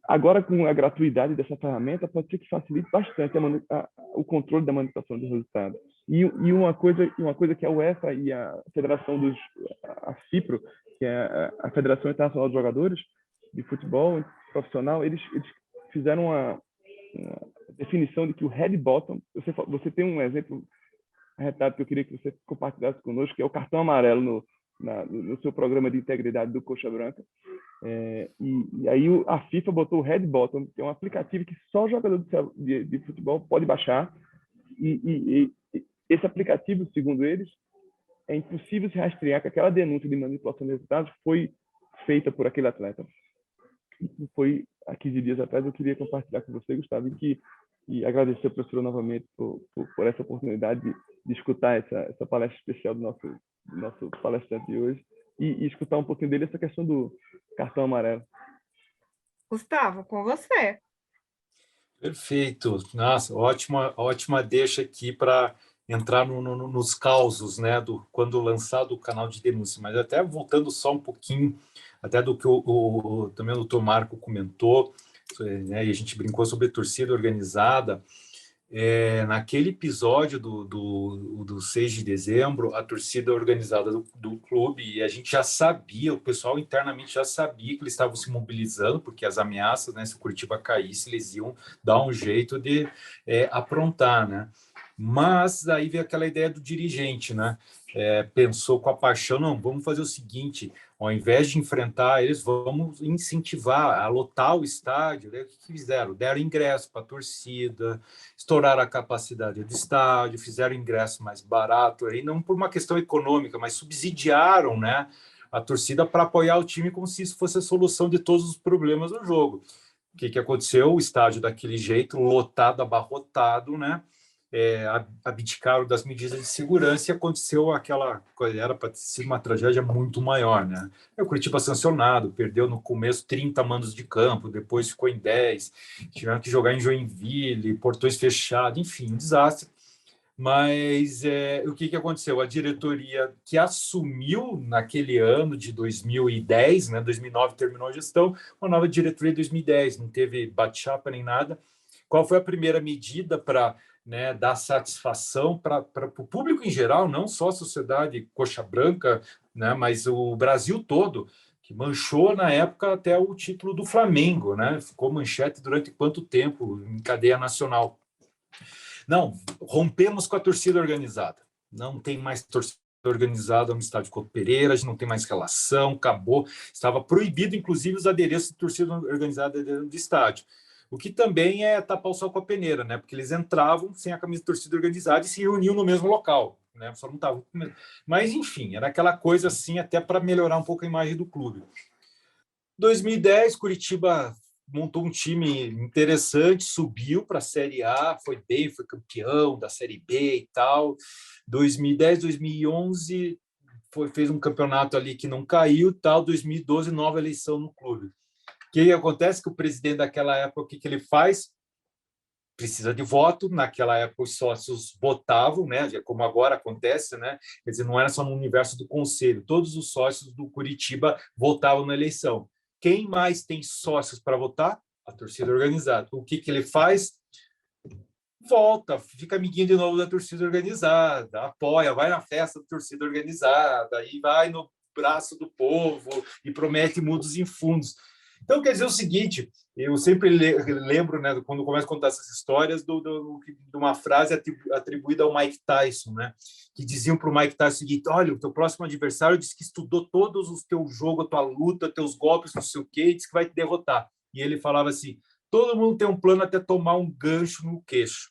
agora com a gratuidade dessa ferramenta, pode ser que facilite bastante o controle da manipulação de resultados. E uma coisa que a UEFA e a a FIPRO, que é a Federação Internacional de Jogadores de Futebol Profissional, eles fizeram uma definição de que o head bottom, você tem um exemplo retado que eu queria que você compartilhasse conosco, que é o cartão amarelo no seu programa de integridade do Coxa Branca. E aí a FIFA botou o Red Bottom, que é um aplicativo que só o jogador de futebol pode baixar, e esse aplicativo, segundo eles, é impossível se rastrear que aquela denúncia de manipulação de resultados foi feita por aquele atleta. Isso foi há 15 dias atrás, eu queria compartilhar com você, Gustavo, que e agradecer ao professor novamente por essa oportunidade de escutar essa palestra especial do nosso palestrante de hoje e escutar um pouquinho dele essa questão do cartão amarelo. Gustavo, com você. Perfeito. Nossa, ótima deixa aqui para entrar nos causos, né, quando lançado o canal de denúncia. Mas até voltando só um pouquinho, até do que também o doutor Marco comentou, né, e a gente brincou sobre torcida organizada. Naquele episódio do 6 de dezembro, a torcida organizada do clube, e a gente já sabia, o pessoal internamente já sabia que eles estavam se mobilizando, porque as ameaças, né, se o Curitiba caísse, eles iam dar um jeito de aprontar, né? Mas aí veio aquela ideia do dirigente, né? Pensou com a paixão, não, vamos fazer o seguinte, ao invés de enfrentar eles, vamos incentivar a lotar o estádio. Daí, o que fizeram? Deram ingresso para a torcida, estouraram a capacidade do estádio, fizeram ingresso mais barato, aí não por uma questão econômica, mas subsidiaram, né, a torcida para apoiar o time como se isso fosse a solução de todos os problemas do jogo. O que aconteceu? O estádio daquele jeito, lotado, abarrotado, né? Abdicaram das medidas de segurança e aconteceu aquela coisa, era para ser uma tragédia muito maior, né? O Curitiba sancionado, perdeu no começo 30 mandos de campo, depois ficou em 10, tiveram que jogar em Joinville, portões fechados, enfim, um desastre. Mas o que aconteceu? A diretoria que assumiu naquele ano de 2010, né, 2009 terminou a gestão, uma nova diretoria em 2010, não teve bate-chapa nem nada. Qual foi a primeira medida para, né, dar satisfação para o público em geral, não só a sociedade coxa branca, né, mas o Brasil todo, que manchou na época até o título do Flamengo, né? Ficou manchete durante quanto tempo em cadeia nacional? Não, rompemos com a torcida organizada. Não tem mais torcida organizada no estádio Couto Pereira, a gente não tem mais relação, acabou. Estava proibido, inclusive, os adereços de torcida organizada dentro do estádio. O que também é tapar o sol com a peneira, né? Porque eles entravam sem a camisa de torcida organizada e se reuniam no mesmo local, né? Só não estavam. Mas, enfim, era aquela coisa assim, até para melhorar um pouco a imagem do clube. 2010, Curitiba montou um time interessante, subiu para a Série A, foi bem, foi campeão da Série B e tal. 2010, 2011, fez um campeonato ali que não caiu, tal. 2012, nova eleição no clube. O que acontece? Que o presidente daquela época, o que ele faz? Precisa de voto. Naquela época, os sócios votavam, né? Como agora acontece, né? Quer dizer, não era só no universo do conselho, todos os sócios do Curitiba votavam na eleição. Quem mais tem sócios para votar? A torcida organizada. O que ele faz? Volta, fica amiguinho de novo da torcida organizada, apoia, vai na festa da torcida organizada, aí vai no braço do povo e promete mundos e fundos. Então, quer dizer o seguinte, eu sempre lembro, né, quando começo a contar essas histórias, de uma frase atribuída ao Mike Tyson, né, que diziam para o Mike Tyson o seguinte: olha, o teu próximo adversário disse que estudou todos os teus jogos, a tua luta, teus golpes, não sei o quê, e disse que vai te derrotar. E ele falava assim: todo mundo tem um plano até tomar um gancho no queixo.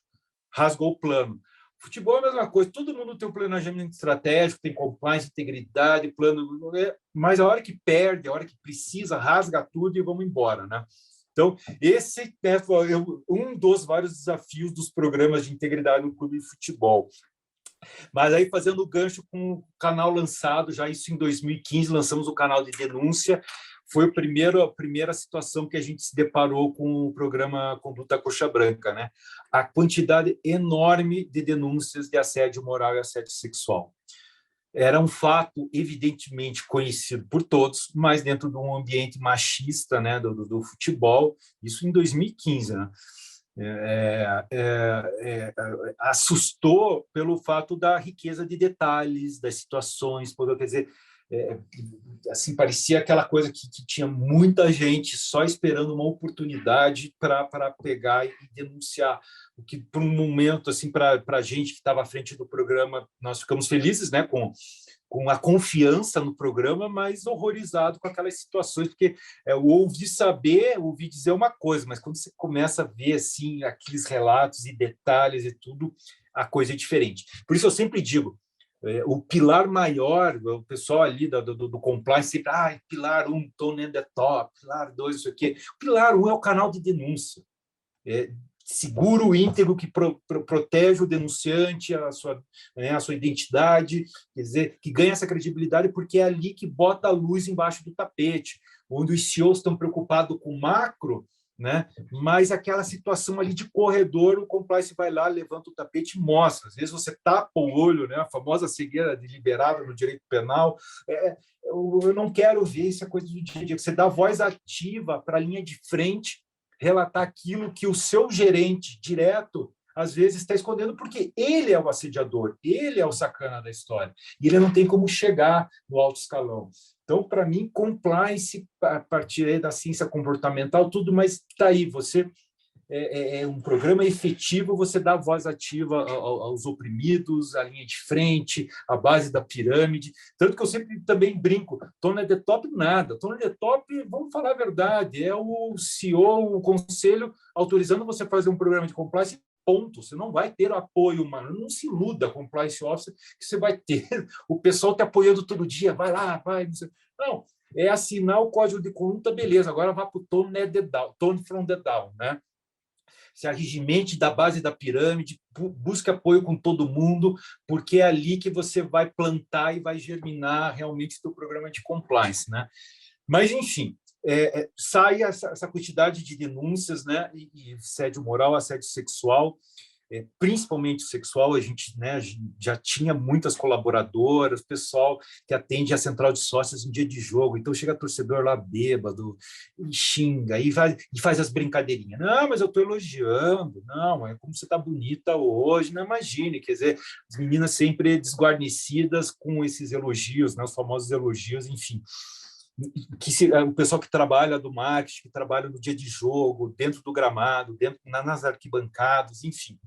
Rasgou o plano. Futebol é a mesma coisa, todo mundo tem um planejamento estratégico, tem compliance, integridade, plano, mas a hora que perde, a hora que precisa, rasga tudo e vamos embora, né? Então, esse é um dos vários desafios dos programas de integridade no clube de futebol. Mas aí, fazendo o gancho com o canal lançado, já isso em 2015, lançamos o canal de denúncia. Foi a primeira situação que a gente se deparou com o programa Conduta Coxa Branca, né? A quantidade enorme de denúncias de assédio moral e assédio sexual. Era um fato evidentemente conhecido por todos, mas dentro de um ambiente machista, né, do futebol, isso em 2015, né? Assustou pelo fato da riqueza de detalhes, das situações, quer dizer, assim, parecia aquela coisa que tinha muita gente só esperando uma oportunidade para pegar e denunciar. O que, por um momento, assim, para a gente que estava à frente do programa, nós ficamos felizes, né, com a confiança no programa, mas horrorizado com aquelas situações, porque eu ouvi dizer uma coisa, mas quando você começa a ver assim, aqueles relatos e detalhes e tudo, a coisa é diferente. Por isso eu sempre digo, o pilar maior, o pessoal ali do compliance sempre, pilar 1, tone and the top, pilar 2, isso aqui. O pilar 1 é o canal de denúncia. seguro, íntegro, que protege o denunciante, a sua identidade, quer dizer, que ganha essa credibilidade, porque é ali que bota a luz embaixo do tapete, onde os CEOs estão preocupados com o macro, né? Mas aquela situação ali de corredor, o compliance vai lá, levanta o tapete e mostra. Às vezes você tapa o olho, né? A famosa cegueira deliberada no direito penal. Eu não quero ver essa coisa do dia a dia. Você dá voz ativa para a linha de frente, relatar aquilo que o seu gerente direto às vezes está escondendo, porque ele é o assediador, ele é o sacana da história, e ele não tem como chegar no alto escalão. Então, para mim, compliance, a partir da ciência comportamental, tudo, mas está aí, você é um programa efetivo, você dá voz ativa aos oprimidos, à linha de frente, à base da pirâmide. Tanto que eu sempre também brinco, Tony the Top nada. Tony the Top, vamos falar a verdade, é o CEO, o conselho autorizando você fazer um programa de compliance, ponto. Você não vai ter apoio humano. Não se iluda, compliance officer, que você vai ter o pessoal te apoiando todo dia, vai lá, vai. Não, é assinar o código de conduta, beleza, agora vai para o Tone from the down, né? Se arregimente da base da pirâmide, busque apoio com todo mundo, porque é ali que você vai plantar e vai germinar realmente o seu programa de compliance, né? Mas, enfim, sai essa quantidade de denúncias, né? E assédio moral, assédio sexual, principalmente sexual, a gente, né, já tinha muitas colaboradoras, pessoal que atende a central de sócios em dia de jogo, então chega torcedor lá bêbado, e xinga, e faz as brincadeirinhas. Não, mas eu estou elogiando, não, é como você está bonita hoje, não imagine, quer dizer, as meninas sempre desguarnecidas com esses elogios, né, os famosos elogios, enfim. O pessoal que trabalha do marketing, que trabalha no dia de jogo, dentro do gramado, nas arquibancadas, enfim.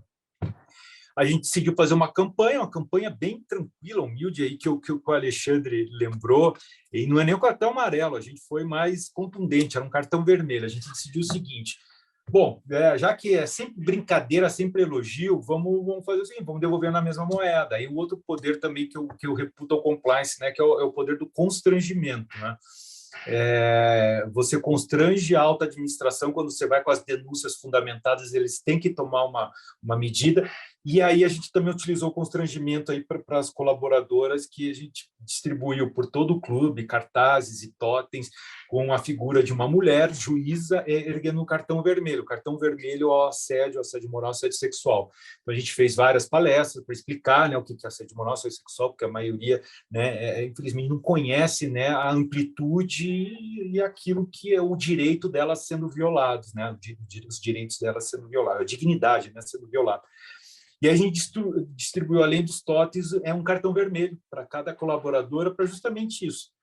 A gente decidiu fazer uma campanha bem tranquila, humilde, aí, que o Alexandre lembrou, e não é nem o cartão amarelo, a gente foi mais contundente, era um cartão vermelho. A gente decidiu o seguinte: bom, já que é sempre brincadeira, sempre elogio, vamos fazer o seguinte, vamos devolver na mesma moeda. E o outro poder também que eu reputo ao compliance, né, que é o poder do constrangimento, né? Você constrange a alta administração quando você vai com as denúncias fundamentadas, eles têm que tomar uma medida. E aí a gente também utilizou o constrangimento aí para as colaboradoras, que a gente distribuiu por todo o clube, cartazes e totens, com a figura de uma mulher juíza erguendo um cartão vermelho ao assédio moral, assédio sexual. Então a gente fez várias palestras para explicar, né, o que é assédio moral, assédio sexual, porque a maioria, né, infelizmente não conhece, né, a amplitude e aquilo que é o direito delas sendo violados, né, os direitos delas sendo violados, a dignidade, né, sendo violada. E a gente distribuiu, além dos totens, um cartão vermelho para cada colaboradora, para justamente isso.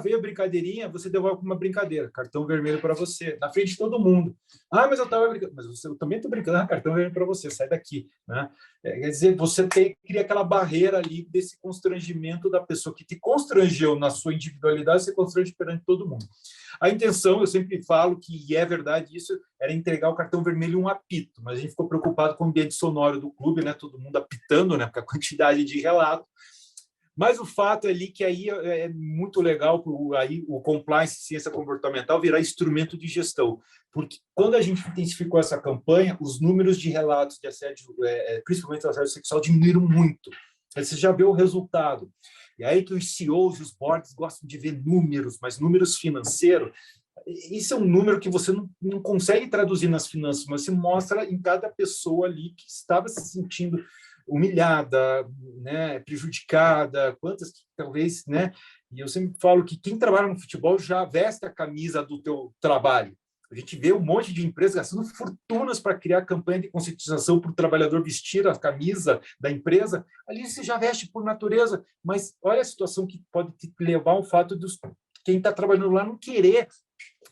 Veio brincadeirinha, você devolve uma brincadeira, cartão vermelho para você, na frente de todo mundo. Mas eu estava brincando, mas eu também estou brincando, cartão vermelho para você, sai daqui, né? Quer dizer, você cria aquela barreira ali desse constrangimento da pessoa que te constrangeu na sua individualidade, você constrange perante todo mundo. A intenção, eu sempre falo que é verdade isso, era entregar o cartão vermelho e um apito, mas a gente ficou preocupado com o ambiente sonoro do clube, né? Todo mundo apitando, né? Porque a quantidade de relato. Mas o fato é ali que aí é muito legal aí o compliance, ciência comportamental, virar instrumento de gestão. Porque quando a gente intensificou essa campanha, os números de relatos de assédio, principalmente assédio sexual, diminuíram muito. Aí você já vê o resultado. E aí que os CEOs e os boards gostam de ver números, mas números financeiros, isso é um número que você não consegue traduzir nas finanças, mas se mostra em cada pessoa ali que estava se sentindo humilhada, né, prejudicada, quantas que talvez, né? E eu sempre falo que quem trabalha no futebol já veste a camisa do teu trabalho. A gente vê um monte de empresas gastando fortunas para criar campanha de conscientização para o trabalhador vestir a camisa da empresa. Ali você já veste por natureza, mas olha a situação que pode te levar ao fato de quem está trabalhando lá não querer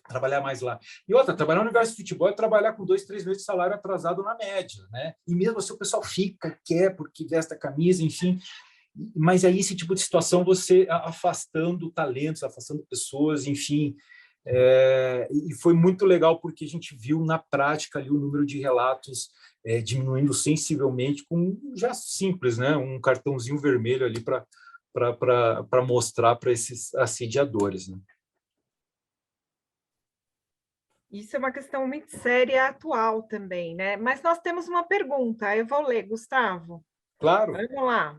trabalhar mais lá. E outra, trabalhar no universo de futebol é trabalhar com 2, 3 meses de salário atrasado na média, né? E mesmo assim o pessoal quer, porque veste a camisa, enfim. Mas aí esse tipo de situação você afastando talentos, afastando pessoas, enfim. E foi muito legal porque a gente viu na prática ali o número de relatos diminuindo sensivelmente com um gesto simples, né? Um cartãozinho vermelho ali para mostrar para esses assediadores, né? Isso é uma questão muito séria atual também, né? Mas nós temos uma pergunta, eu vou ler, Gustavo. Claro. Vamos lá.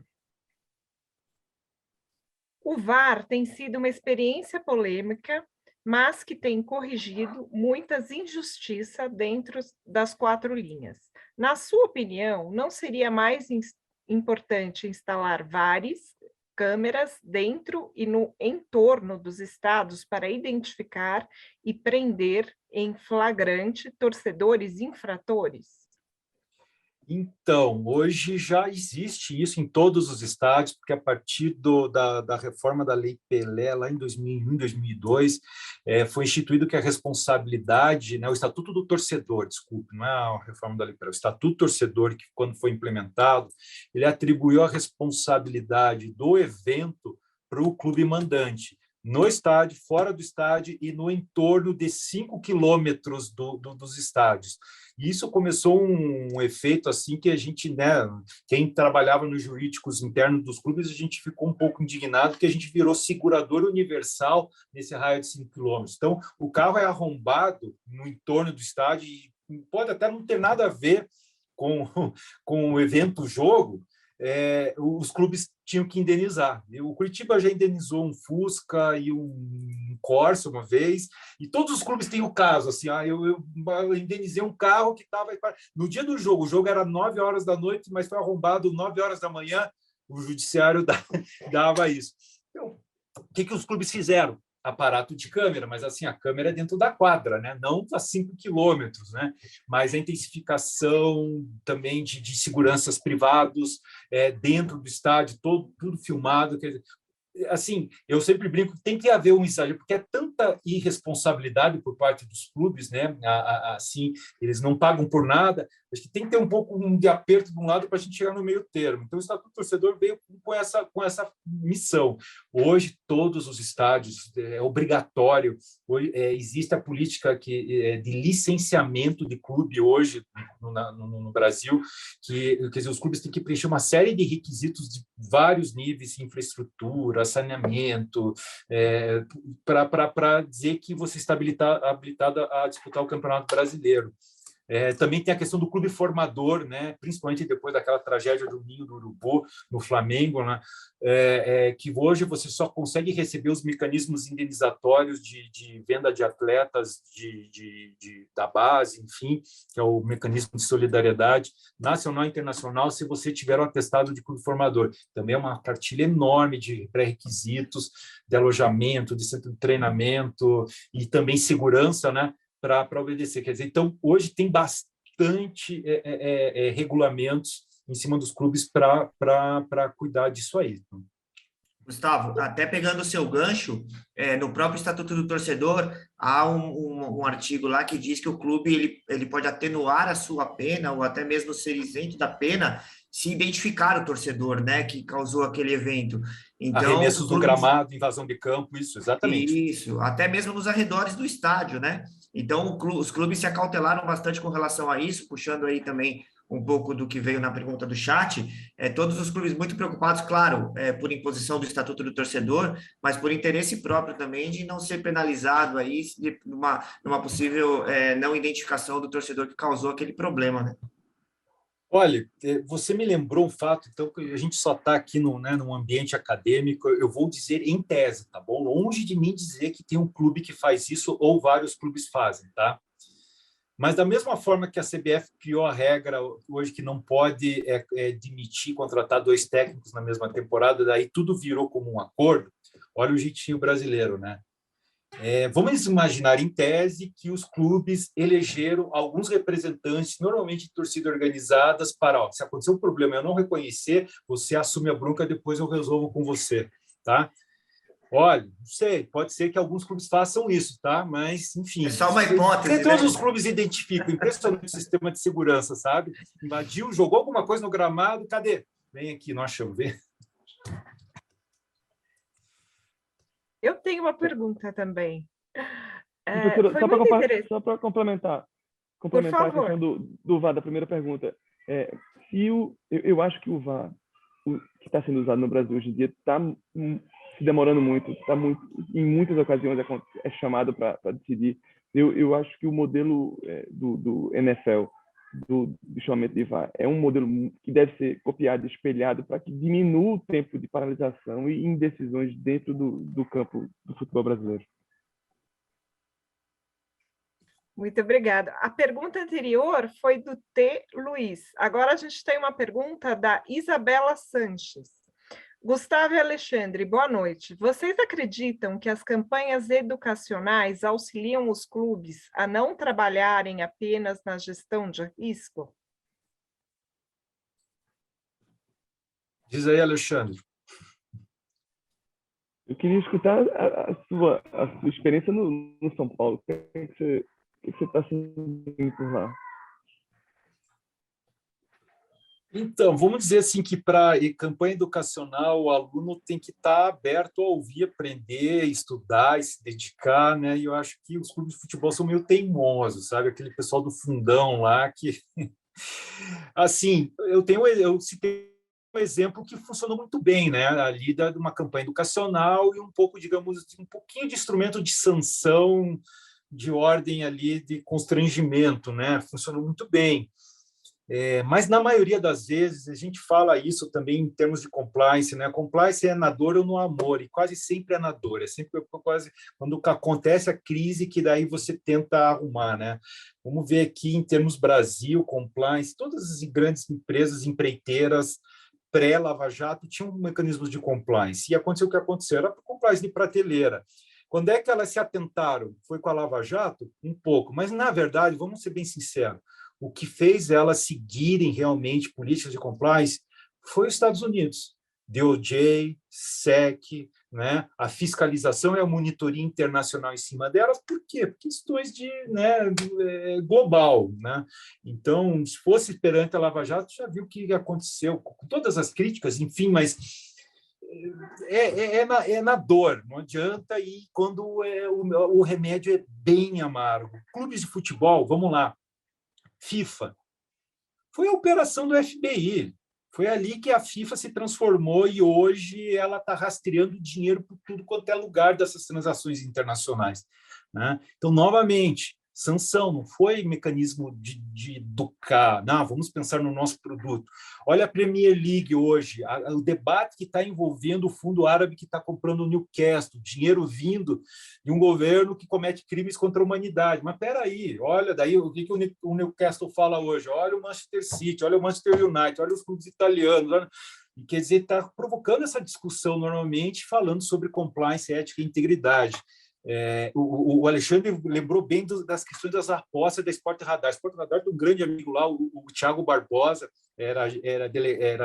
O VAR tem sido uma experiência polêmica, mas que tem corrigido muitas injustiças dentro das quatro linhas. Na sua opinião, não seria mais importante instalar VARs, câmeras dentro e no entorno dos estados para identificar e prender em flagrante torcedores infratores? Então, hoje já existe isso em todos os estádios, porque a partir da reforma da Lei Pelé, lá em 2001, 2002, foi instituído que a responsabilidade, né, o Estatuto do Torcedor, desculpe, não é a reforma da Lei Pelé, o Estatuto do Torcedor, que quando foi implementado, ele atribuiu a responsabilidade do evento para o clube mandante, no estádio, fora do estádio e no entorno de 5 quilômetros dos estádios. E isso começou um efeito assim que a gente, né, quem trabalhava nos jurídicos internos dos clubes, a gente ficou um pouco indignado que a gente virou segurador universal nesse raio de 5 quilômetros. Então, o carro é arrombado no entorno do estádio e pode até não ter nada a ver com o evento jogo, os clubes tinham que indenizar. O Curitiba já indenizou um Fusca e um Corsa uma vez, e todos os clubes têm o caso, assim, eu indenizei um carro que estava... No dia do jogo, o jogo era 9 horas da noite, mas foi arrombado 9 horas da manhã, o judiciário dava isso. Então, o que os clubes fizeram? Aparato de câmera, mas assim, a câmera é dentro da quadra, né? Não a 5 quilômetros, né? Mas a intensificação também de seguranças privados dentro do estádio, tudo filmado. Quer dizer, assim, eu sempre brinco que tem que haver um exagero, porque é tanta irresponsabilidade por parte dos clubes, né? Assim, eles não pagam por nada. Acho que tem que ter um pouco de aperto de um lado para a gente chegar no meio termo. Então, o Estatuto do Torcedor veio com essa missão. Hoje, todos os estádios, é obrigatório, hoje, existe a política de licenciamento de clube hoje no Brasil, que quer dizer, os clubes têm que preencher uma série de requisitos de vários níveis, infraestrutura, saneamento, para dizer que você está habilitado a disputar o Campeonato Brasileiro. Também tem a questão do clube formador, né? Principalmente depois daquela tragédia do Ninho do Urubu no Flamengo, né? Que hoje você só consegue receber os mecanismos indenizatórios de venda de atletas da base, enfim, que é o mecanismo de solidariedade nacional e internacional, se você tiver o atestado de clube formador. Também é uma cartilha enorme de pré-requisitos, de alojamento, de centro de treinamento e também segurança, né? Para obedecer. Quer dizer, então, hoje tem bastante regulamentos em cima dos clubes para cuidar disso aí. Gustavo, até pegando o seu gancho, no próprio Estatuto do Torcedor, há um artigo lá que diz que o clube ele pode atenuar a sua pena ou até mesmo ser isento da pena se identificar o torcedor, né, que causou aquele evento. Então, arremessos no gramado, invasão de campo, isso, exatamente. Isso, até mesmo nos arredores do estádio, né? Então, os clubes se acautelaram bastante com relação a isso, puxando aí também um pouco do que veio na pergunta do chat. Todos os clubes muito preocupados, claro, por imposição do Estatuto do Torcedor, mas por interesse próprio também de não ser penalizado aí numa possível não identificação do torcedor que causou aquele problema, né? Olha, você me lembrou um fato, então, que a gente só está aqui num ambiente acadêmico, eu vou dizer em tese, tá bom? Longe de mim dizer que tem um clube que faz isso ou vários clubes fazem, tá? Mas da mesma forma que a CBF criou a regra hoje que não pode demitir, contratar 2 técnicos na mesma temporada, daí tudo virou como um acordo, olha o jeitinho brasileiro, né? Vamos imaginar, em tese, que os clubes elegeram alguns representantes, normalmente de torcida organizadas, para, se acontecer um problema eu não reconhecer, você assume a bronca, depois eu resolvo com você, tá? Olha, não sei, pode ser que alguns clubes façam isso, tá? Mas, enfim... É só uma hipótese, todos né? os clubes identificam, impressionante o sistema de segurança, sabe? Invadiu, jogou alguma coisa no gramado, cadê? Vem aqui, nós achamos, vem. Eu tenho uma pergunta também. Só para complementar a questão do VAR, da primeira pergunta. Eu acho que o VAR, que está sendo usado no Brasil hoje em dia, está se demorando muito, em muitas ocasiões é chamado para decidir. Eu acho que o modelo do NFL, do chamamento de VAR, é um modelo que deve ser copiado e espelhado para que diminua o tempo de paralisação e indecisões dentro do campo do futebol brasileiro. Muito obrigada. A pergunta anterior foi do T. Luiz. Agora a gente tem uma pergunta da Isabela Sanches. Gustavo e Alexandre, boa noite. Vocês acreditam que as campanhas educacionais auxiliam os clubes a não trabalharem apenas na gestão de risco? Diz aí, Alexandre. Eu queria escutar a sua experiência no São Paulo. O que você está sentindo por lá? Então, vamos dizer assim que para campanha educacional o aluno tem que estar aberto a ouvir, aprender, estudar e se dedicar, né? E eu acho que os clubes de futebol são meio teimosos, sabe? Aquele pessoal do fundão lá que... Assim, eu citei um exemplo que funcionou muito bem, né? Ali de uma campanha educacional e um pouco, digamos, um pouquinho de instrumento de sanção, de ordem ali de constrangimento, né? Funcionou muito bem. Mas, na maioria das vezes, a gente fala isso também em termos de compliance, né? Compliance é na dor ou no amor, e quase sempre é na dor. É sempre quase quando acontece a crise que daí você tenta arrumar, né? Vamos ver aqui em termos Brasil, compliance, todas as grandes empresas empreiteiras pré-Lava Jato tinham mecanismos de compliance. E aconteceu o que aconteceu, era compliance de prateleira. Quando é que elas se atentaram? Foi com a Lava Jato? Um pouco. Mas, na verdade, vamos ser bem sinceros, o que fez elas seguirem realmente políticas de compliance foi os Estados Unidos. DOJ, SEC, né? A fiscalização e a monitoria internacional em cima delas. Por quê? Por questões de, né, global. Né? Então, se fosse perante a Lava Jato, já viu o que aconteceu, com todas as críticas, enfim, mas é na dor, não adianta, e quando o remédio é bem amargo. Clubes de futebol, vamos lá, FIFA. Foi a operação do FBI. Foi ali que a FIFA se transformou e hoje ela está rastreando dinheiro por tudo quanto é lugar dessas transações internacionais. Né? Então, novamente, sanção não foi mecanismo de educar. Não, vamos pensar no nosso produto. Olha a Premier League hoje, o debate que está envolvendo o fundo árabe que está comprando o Newcastle, dinheiro vindo de um governo que comete crimes contra a humanidade. Mas espera aí, olha daí o que o Newcastle fala hoje. Olha o Manchester City, olha o Manchester United, olha os clubes italianos. Olha... Quer dizer, está provocando essa discussão normalmente, falando sobre compliance, ética e integridade. O Alexandre lembrou bem das questões das apostas da Sport Radar. Sport Radar tem um grande amigo lá, o Thiago Barbosa, era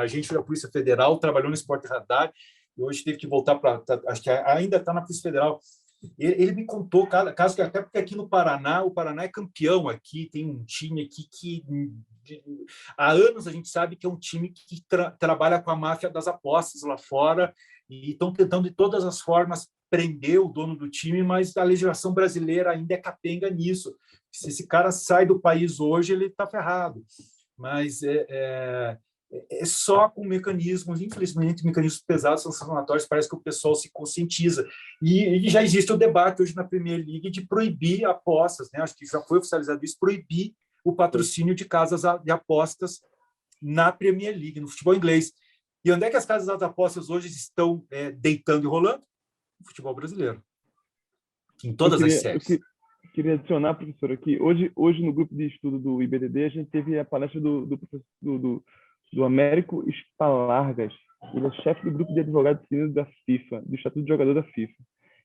agente da Polícia Federal, trabalhou no Sport Radar, e hoje teve que voltar para... Acho que ainda está na Polícia Federal. Ele me contou caso que até porque aqui no Paraná, o Paraná é campeão aqui, tem um time aqui que há anos a gente sabe que é um time que trabalha com a máfia das apostas lá fora e estão tentando de todas as formas prender o dono do time, mas a legislação brasileira ainda é capenga nisso. Se esse cara sai do país hoje, ele está ferrado. Mas é só com mecanismos, infelizmente, mecanismos pesados, sancionatórios, parece que o pessoal se conscientiza. E já existe o debate hoje na Premier League de proibir apostas, né? Acho que já foi oficializado isso, proibir o patrocínio de casas de apostas na Premier League, no futebol inglês. E onde é que as casas de apostas hoje estão deitando e rolando? No futebol brasileiro. Em todas as séries. Eu queria adicionar, professor, aqui. Hoje, no grupo de estudo do IBDD, a gente teve a palestra do Américo Spalargas. Ele é chefe do grupo de advogados civis da FIFA, do Estatuto de Jogador da FIFA.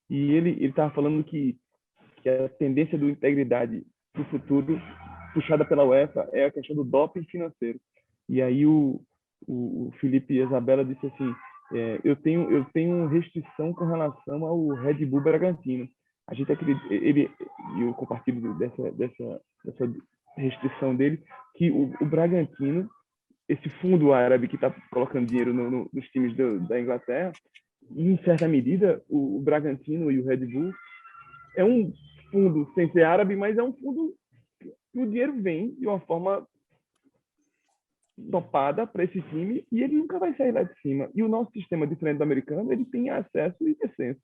E ele estava falando que a tendência do integridade do futuro, puxada pela UEFA, é a questão do doping financeiro. E aí o Felipe e a Isabela disse assim, eu tenho restrição com relação ao Red Bull Bragantino. A gente acredita, e eu compartilho dessa restrição dele, que o Bragantino, esse fundo árabe que está colocando dinheiro nos times da Inglaterra, em certa medida, o Bragantino e o Red Bull é um fundo sem ser árabe, mas é um fundo que o dinheiro vem de uma forma dopada para esse time e ele nunca vai sair lá de cima. E o nosso sistema, diferente do americano, ele tem acesso e descenso.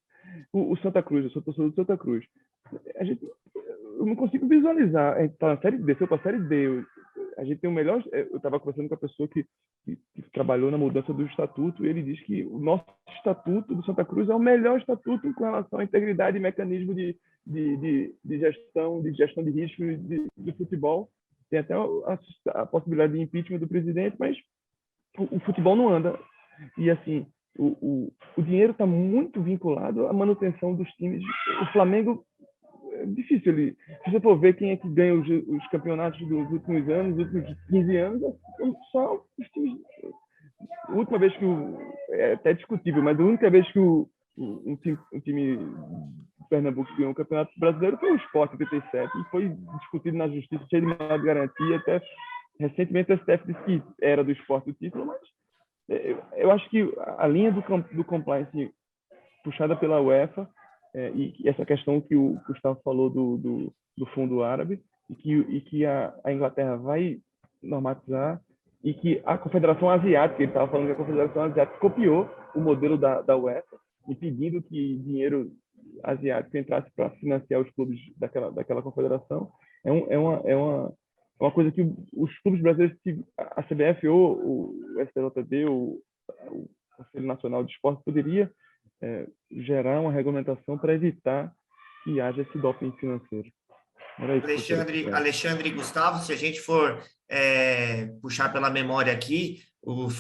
O Santa Cruz, eu sou torcedor do Santa Cruz. Eu não consigo visualizar. A gente está na Série D, foi para a Série D. A gente tem o melhor. Eu estava conversando com a pessoa que trabalhou na mudança do estatuto e ele diz que o nosso estatuto do Santa Cruz é o melhor estatuto com relação à integridade e mecanismo de gestão de risco de futebol. Tem até a possibilidade de impeachment do presidente, mas o futebol não anda. E assim, o dinheiro está muito vinculado à manutenção dos times. O Flamengo é difícil. Se você for ver quem é que ganha os campeonatos dos últimos anos, dos últimos 15 anos, só os times. A última vez que é até discutível, mas a única vez que um time de Pernambuco ganhou o Campeonato Brasileiro foi o Sport em 87 e foi discutido na justiça, cheio de mandado de garantia. Até recentemente o STF disse que era do Sport o título, mas eu acho que a linha do compliance puxada pela UEFA e essa questão que o Gustavo falou do fundo árabe e que a Inglaterra vai normatizar e que a Confederação Asiática, ele estava falando que a Confederação Asiática copiou o modelo da UEFA, impedindo que dinheiro asiático entrasse para financiar os clubes daquela confederação. É uma coisa que os clubes brasileiros, a CBF ou o STJD, o Conselho Nacional de Esporte, poderia gerar uma regulamentação para evitar que haja esse doping financeiro. Alexandre e Gustavo, se a gente for puxar pela memória aqui, os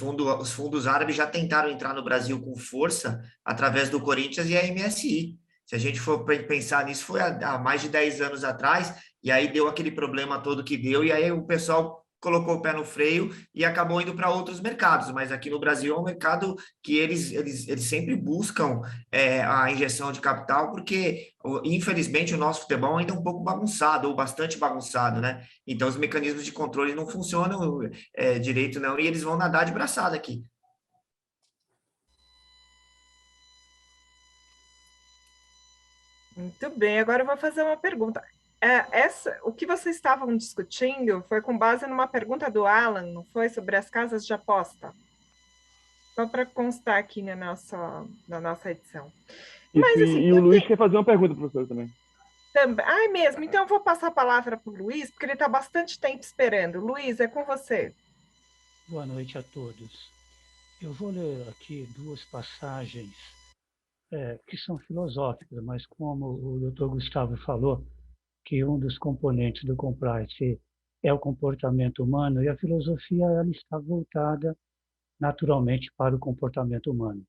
fundos árabes já tentaram entrar no Brasil com força através do Corinthians e a MSI. Se a gente for pensar nisso, foi há mais de 10 anos atrás, e aí deu aquele problema todo que deu, e aí o pessoal colocou o pé no freio e acabou indo para outros mercados, mas aqui no Brasil é um mercado que eles sempre buscam a injeção de capital, porque infelizmente o nosso futebol ainda é um pouco bagunçado, ou bastante bagunçado, né? Então os mecanismos de controle não funcionam direito não, e eles vão nadar de braçada aqui. Muito bem, agora eu vou fazer uma pergunta. O que vocês estavam discutindo foi com base numa pergunta do Alan, não foi? Sobre as casas de aposta. Só para constar aqui na nossa edição. Mas, assim, e o Luiz quer fazer uma pergunta, professor, também. Ai, mesmo? Então eu vou passar a palavra para o Luiz, porque ele está bastante tempo esperando. Luiz, é com você. Boa noite a todos. Eu vou ler aqui duas passagens que são filosóficas, mas como o Dr. Gustavo falou, que um dos componentes do compliance é o comportamento humano, e a filosofia ela está voltada naturalmente para o comportamento humano.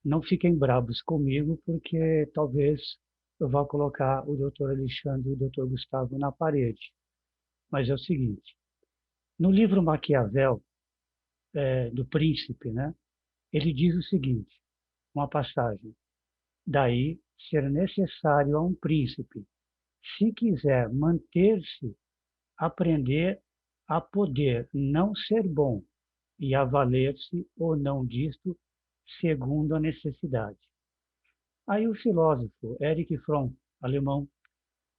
Não fiquem bravos comigo, porque talvez eu vá colocar o Dr. Alexandre e o Dr. Gustavo na parede. Mas é o seguinte, no livro Maquiavel, do Príncipe, né, ele diz o seguinte, uma passagem, daí ser necessário a um príncipe, se quiser manter-se, aprender a poder não ser bom e a valer-se ou não disto, segundo a necessidade. Aí o filósofo Erich Fromm, alemão,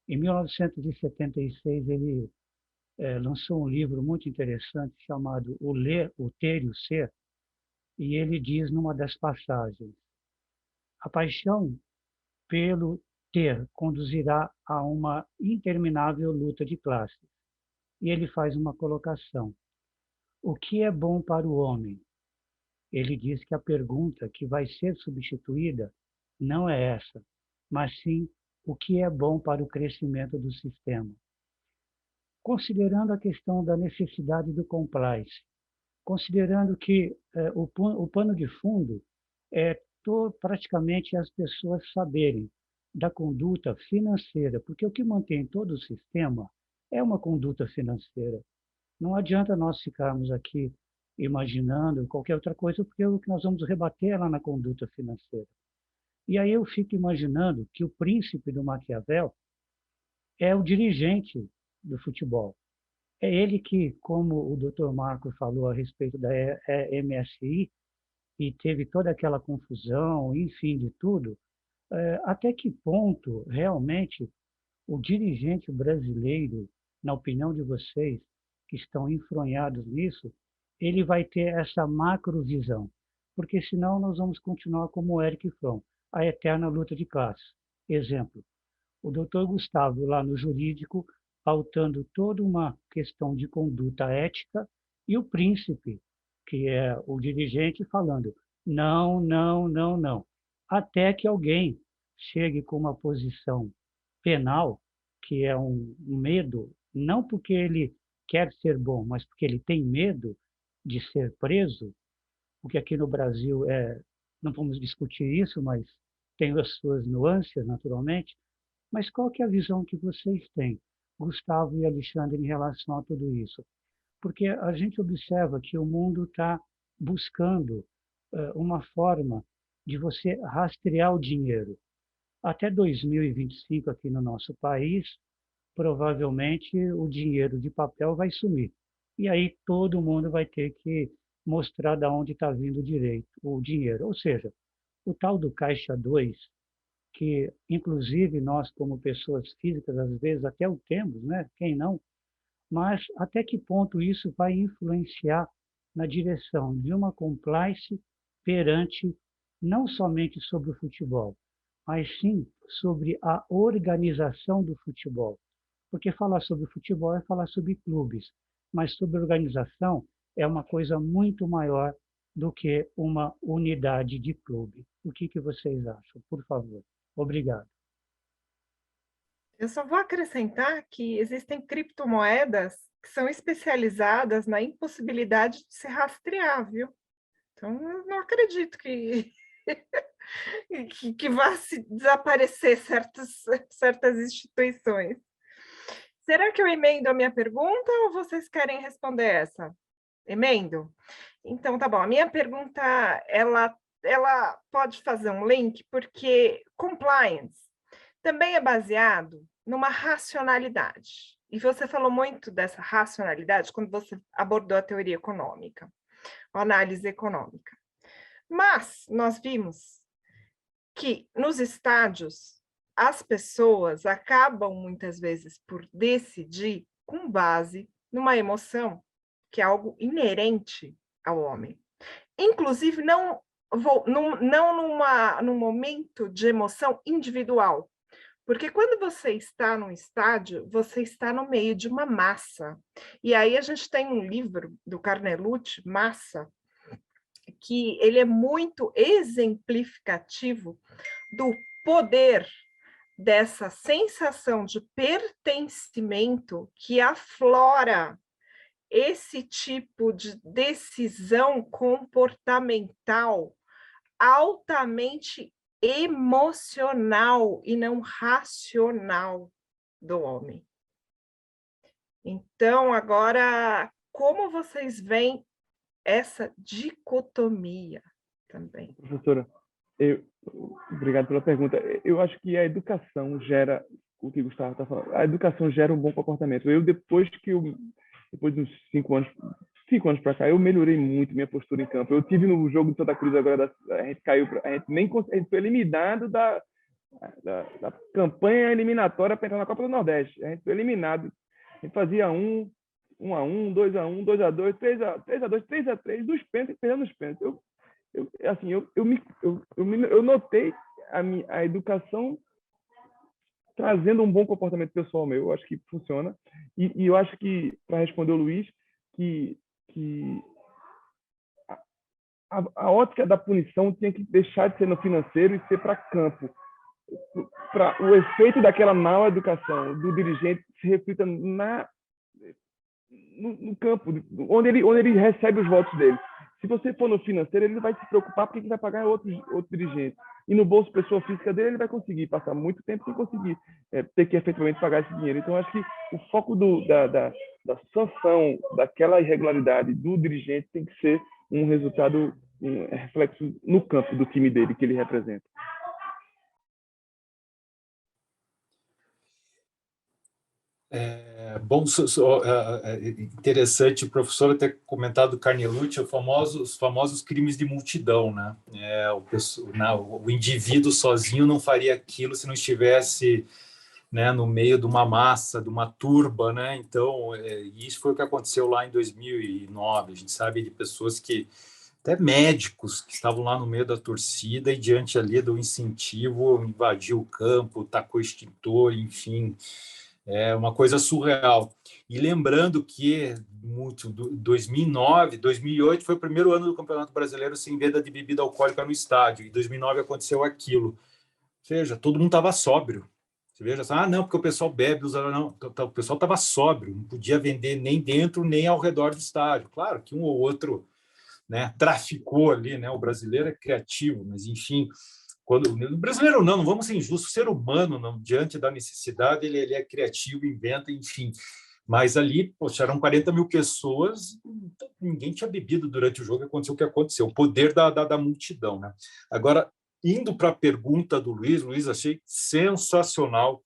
em 1976, ele lançou um livro muito interessante chamado O Ler, o Ter e o Ser, e ele diz numa das passagens, a paixão pelo ter conduzirá a uma interminável luta de classes. E ele faz uma colocação. O que é bom para o homem? Ele diz que a pergunta que vai ser substituída não é essa, mas sim o que é bom para o crescimento do sistema. Considerando a questão da necessidade do compliance, considerando que o pano de fundo é praticamente as pessoas saberem da conduta financeira, porque o que mantém todo o sistema é uma conduta financeira. Não adianta nós ficarmos aqui imaginando qualquer outra coisa, porque o que nós vamos rebater é lá na conduta financeira. E aí eu fico imaginando que o príncipe do Maquiavel é o dirigente do futebol. É ele que, como o Dr. Marco falou a respeito da MSI, e teve toda aquela confusão, enfim, de tudo, até que ponto realmente o dirigente brasileiro, na opinião de vocês, que estão enfronhados nisso, ele vai ter essa macrovisão, porque senão nós vamos continuar como o Erich Fromm, a eterna luta de classes. Exemplo, o doutor Gustavo, lá no jurídico, pautando toda uma questão de conduta ética, e o príncipe, que é o dirigente, falando não, não, não, não. Até que alguém chegue com uma posição penal, que é um medo, não porque ele quer ser bom, mas porque ele tem medo de ser preso, porque aqui no Brasil não vamos discutir isso, mas tem as suas nuances, naturalmente. Mas qual que é a visão que vocês têm, Gustavo e Alexandre, em relação a tudo isso? Porque a gente observa que o mundo está buscando uma forma de você rastrear o dinheiro. Até 2025, aqui no nosso país, provavelmente o dinheiro de papel vai sumir. E aí todo mundo vai ter que mostrar de onde está vindo o dinheiro. Ou seja, o tal do Caixa 2, que inclusive nós, como pessoas físicas, às vezes até o temos, né? Quem não? Mas até que ponto isso vai influenciar na direção de uma compliance perante não somente sobre o futebol, mas sim sobre a organização do futebol. Porque falar sobre futebol é falar sobre clubes, mas sobre organização é uma coisa muito maior do que uma unidade de clube. O que vocês acham? Por favor. Obrigado. Eu só vou acrescentar que existem criptomoedas que são especializadas na impossibilidade de se rastrear, viu? Então, eu não acredito que vá se desaparecer certas instituições. Será que eu emendo a minha pergunta ou vocês querem responder essa? Emendo? Então, tá bom. A minha pergunta, ela pode fazer um link, porque compliance também é baseado numa racionalidade. E você falou muito dessa racionalidade quando você abordou a teoria econômica, a análise econômica. Mas nós vimos que nos estádios as pessoas acabam muitas vezes por decidir com base numa emoção, que é algo inerente ao homem. Inclusive, não num momento de emoção individual. Porque quando você está num estádio, você está no meio de uma massa. E aí a gente tem um livro do Carnelucci, Massa, que ele é muito exemplificativo do poder dessa sensação de pertencimento que aflora esse tipo de decisão comportamental altamente emocional e não racional do homem. Então, agora, como vocês veem essa dicotomia também? Professora, obrigado pela pergunta. Eu acho que a educação gera, o que o Gustavo está falando, a educação gera um bom comportamento. Depois de uns 5 anos para cá, eu melhorei muito minha postura em campo. Eu tive no jogo de Santa Cruz agora, a gente foi eliminado da campanha eliminatória para entrar na Copa do Nordeste. A gente foi eliminado. A gente fazia 1-1, 2-1, 2-2, 3-2, 3-3, dos pênaltis, perdendo os pênaltis. Eu notei a educação trazendo um bom comportamento pessoal meu. Eu acho que funciona. E eu acho que, para responder o Luiz, que a ótica da punição tem que deixar de ser no financeiro e ser para campo. Para o efeito daquela má educação do dirigente se reflita no campo, onde ele recebe os votos dele. Se você for no financeiro, ele vai se preocupar porque ele vai pagar outro dirigente. E no bolso pessoa física dele, ele vai conseguir passar muito tempo sem conseguir ter que efetivamente pagar esse dinheiro. Então, acho que o foco da sanção daquela irregularidade do dirigente tem que ser um resultado, um reflexo no campo do time dele, que ele representa. Bom, interessante o professor ter comentado do Carnelucci, os famosos crimes de multidão, né? O indivíduo sozinho não faria aquilo se não estivesse né, no meio de uma massa, de uma turba, né? Então, isso foi o que aconteceu lá em 2009. A gente sabe de pessoas que, até médicos, que estavam lá no meio da torcida e diante ali do incentivo, invadiu o campo, tacou extintor, enfim, é uma coisa surreal. E lembrando que 2009, 2008 foi o primeiro ano do Campeonato Brasileiro sem venda de bebida alcoólica no estádio. Em 2009 aconteceu aquilo. Ou seja, todo mundo estava sóbrio. Você veja assim, não, porque o pessoal bebe, não, o pessoal estava sóbrio, não podia vender nem dentro nem ao redor do estádio. Claro que um ou outro, né, traficou ali, né? O brasileiro é criativo, mas enfim, o brasileiro não vamos ser injustos, o ser humano, não, diante da necessidade, ele é criativo, inventa, enfim. Mas ali, poxa, eram 40 mil pessoas, ninguém tinha bebido durante o jogo, aconteceu o que aconteceu, o poder da multidão, né? Agora, indo para a pergunta do Luiz, achei sensacional.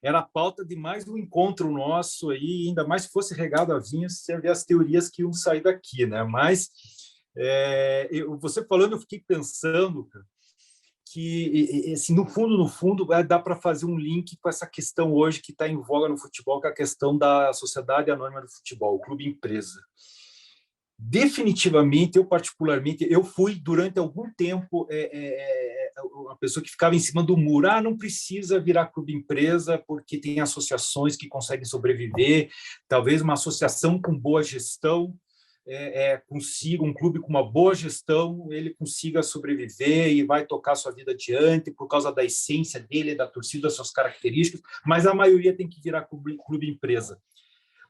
Era a pauta de mais um encontro nosso aí, ainda mais se fosse regado a vinho, você vê as teorias que iam sair daqui, né? Mas você falando, eu fiquei pensando que, assim, no fundo, dá para fazer um link com essa questão hoje que está em voga no futebol, que é a questão da sociedade anônima do futebol, o clube empresa. Definitivamente, eu particularmente, eu fui durante algum tempo a pessoa que ficava em cima do muro. Não precisa virar clube empresa porque tem associações que conseguem sobreviver, talvez uma associação com boa gestão consiga, um clube com uma boa gestão, ele consiga sobreviver e vai tocar sua vida adiante por causa da essência dele, da torcida, das suas características, mas a maioria tem que virar clube empresa.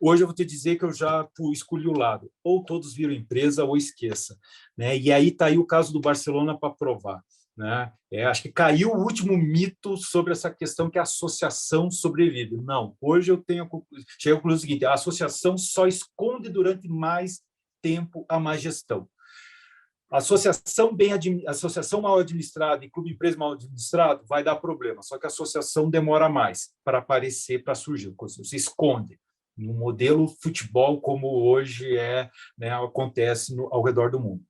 Hoje eu vou te dizer que eu já escolhi o lado. Ou todos viram empresa ou esqueça, né? E aí está aí o caso do Barcelona para provar, né? Acho que caiu o último mito sobre essa questão que a associação sobrevive. Não, hoje eu cheguei à conclusão seguinte: a associação só esconde durante mais tempo a má gestão. A associação mal administrada e clube empresa mal administrado vai dar problema, só que a associação demora mais para aparecer, para surgir, você esconde. No modelo futebol como hoje né, acontece ao redor do mundo.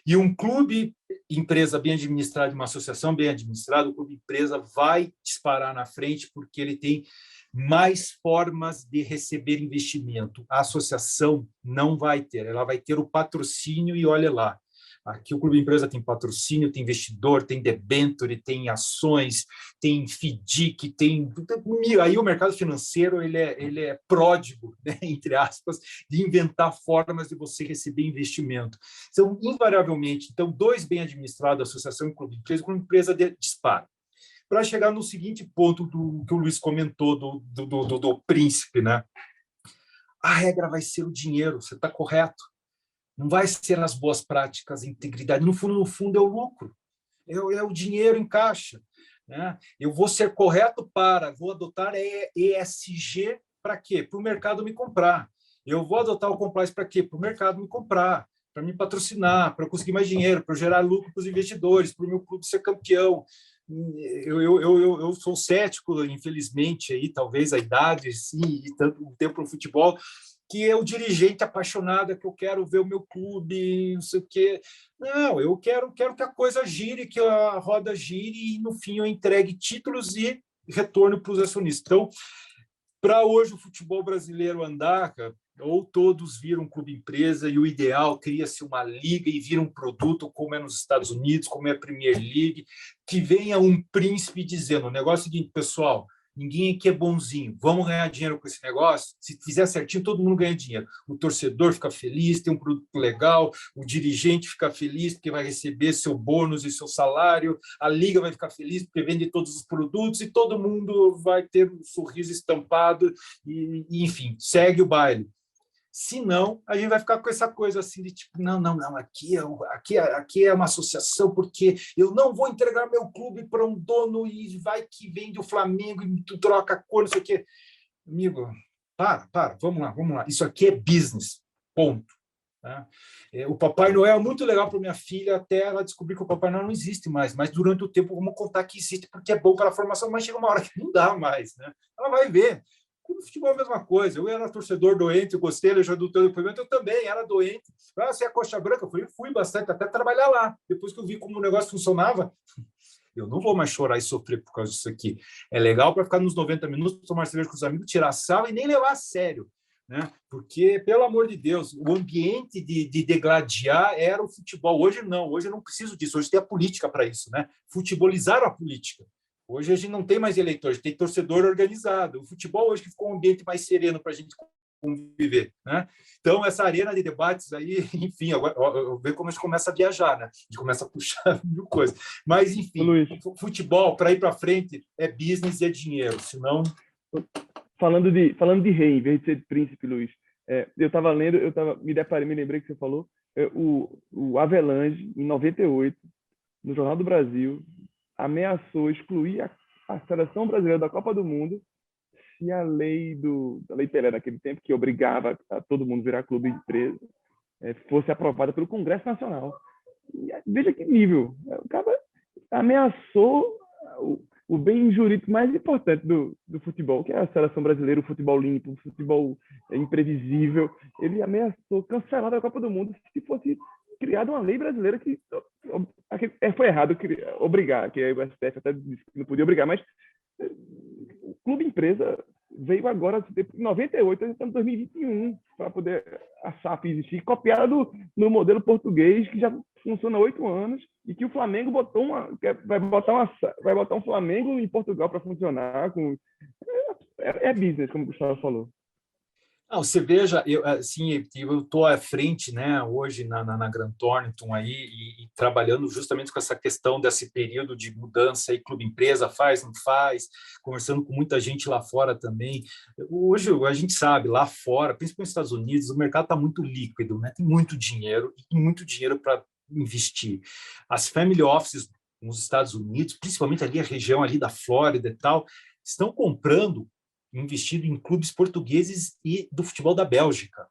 E um clube empresa bem administrado, uma associação bem administrada, o clube empresa vai disparar na frente porque ele tem mais formas de receber investimento. A associação não vai ter, ela vai ter o patrocínio e olha lá. Aqui o clube empresa tem patrocínio, tem investidor, tem debenture, tem ações, tem FDIC, aí o mercado financeiro ele é pródigo, né, entre aspas, de inventar formas de você receber investimento. Então, invariavelmente, dois bem administrados, associação e clube empresa dispara. Para chegar no seguinte ponto que o Luiz comentou do príncipe, né? A regra vai ser o dinheiro, você está correto. Não vai ser as boas práticas, a integridade. No fundo é o lucro, é o dinheiro em caixa, né? Eu vou ser correto vou adotar ESG para quê? Para o mercado me comprar. Eu vou adotar o compliance para quê? Para o mercado me comprar, para me patrocinar, para eu conseguir mais dinheiro, para eu gerar lucro para os investidores, para o meu clube ser campeão. Eu sou cético, infelizmente, aí, talvez a idade, sim, e tanto o tempo no futebol, que é o dirigente apaixonado, que eu quero ver o meu clube, não sei o quê. Não, eu quero que a coisa gire, que a roda gire e, no fim, eu entregue títulos e retorno para os acionistas. Então, para hoje o futebol brasileiro andar, ou todos viram clube empresa e o ideal cria-se uma liga e vira um produto como é nos Estados Unidos, como é a Premier League, que venha um príncipe dizendo: o negócio é o seguinte, pessoal, ninguém aqui é bonzinho, vamos ganhar dinheiro com esse negócio, se fizer certinho todo mundo ganha dinheiro, o torcedor fica feliz, tem um produto legal, o dirigente fica feliz porque vai receber seu bônus e seu salário, a liga vai ficar feliz porque vende todos os produtos e todo mundo vai ter um sorriso estampado e enfim, segue o baile. Se não, a gente vai ficar com essa coisa assim de tipo, não, aqui é uma associação porque eu não vou entregar meu clube para um dono e vai que vende o Flamengo e tu troca a cor, não sei o quê. Amigo, para, vamos lá. Isso aqui é business, ponto. Tá? O Papai Noel é muito legal para minha filha até ela descobrir que o Papai Noel não existe mais, mas durante o tempo vamos contar que existe porque é bom para a formação, mas chega uma hora que não dá mais, né? Ela vai ver. No futebol é a mesma coisa. Eu era torcedor doente, eu gostei, eu já do teu depoimento, eu também era doente. Você é coxa branca? Eu fui bastante, até trabalhar lá. Depois que eu vi como o negócio funcionava, Eu não vou mais chorar e sofrer por causa disso aqui. É legal para ficar nos 90 minutos, tomar cerveja com os amigos, tirar sarro e nem levar a sério, né? Porque, pelo amor de Deus, o ambiente de degladiar era o futebol. Hoje não, hoje eu não preciso disso. Hoje tem a política para isso, né? Futebolizaram a política. Hoje a gente não tem mais eleitor, a gente tem torcedor organizado. O futebol hoje que ficou um ambiente mais sereno para a gente conviver, né? Então, essa arena de debates aí, enfim, agora ver como a gente começa a viajar, né? A gente começa a puxar mil coisas. Mas, enfim, Luiz, futebol, para ir para frente, é business e é dinheiro, senão... falando de rei, em vez de ser de príncipe, Luiz, eu estava lendo, me lembrei que você falou, o Avelange, em 98, no Jornal do Brasil, ameaçou excluir a seleção brasileira da Copa do Mundo se a lei Pelé naquele tempo, que obrigava a todo mundo virar clube de empresa, fosse aprovada pelo Congresso Nacional. E veja que nível. O cara ameaçou o bem jurídico mais importante do futebol, que é a seleção brasileira, o futebol limpo, o futebol imprevisível. Ele ameaçou cancelar a Copa do Mundo se fosse criada uma lei brasileira que foi errado obrigar, que o STF até disse que não podia obrigar, mas o clube empresa veio agora em 98, estamos em 2021, para poder a SAF existir, copiada no modelo português, que já funciona há 8 anos, e que o Flamengo vai botar um Flamengo em Portugal para funcionar. É business, como o Gustavo falou. Não, você veja, eu estou à frente, né, hoje na Grant Thornton aí, e trabalhando justamente com essa questão desse período de mudança aí, clube-empresa, faz, não faz, conversando com muita gente lá fora também. Hoje a gente sabe, lá fora, principalmente nos Estados Unidos, o mercado está muito líquido, né, tem muito dinheiro para investir. As family offices nos Estados Unidos, principalmente ali a região ali da Flórida e tal, estão comprando, investido em clubes portugueses e do futebol da Bélgica.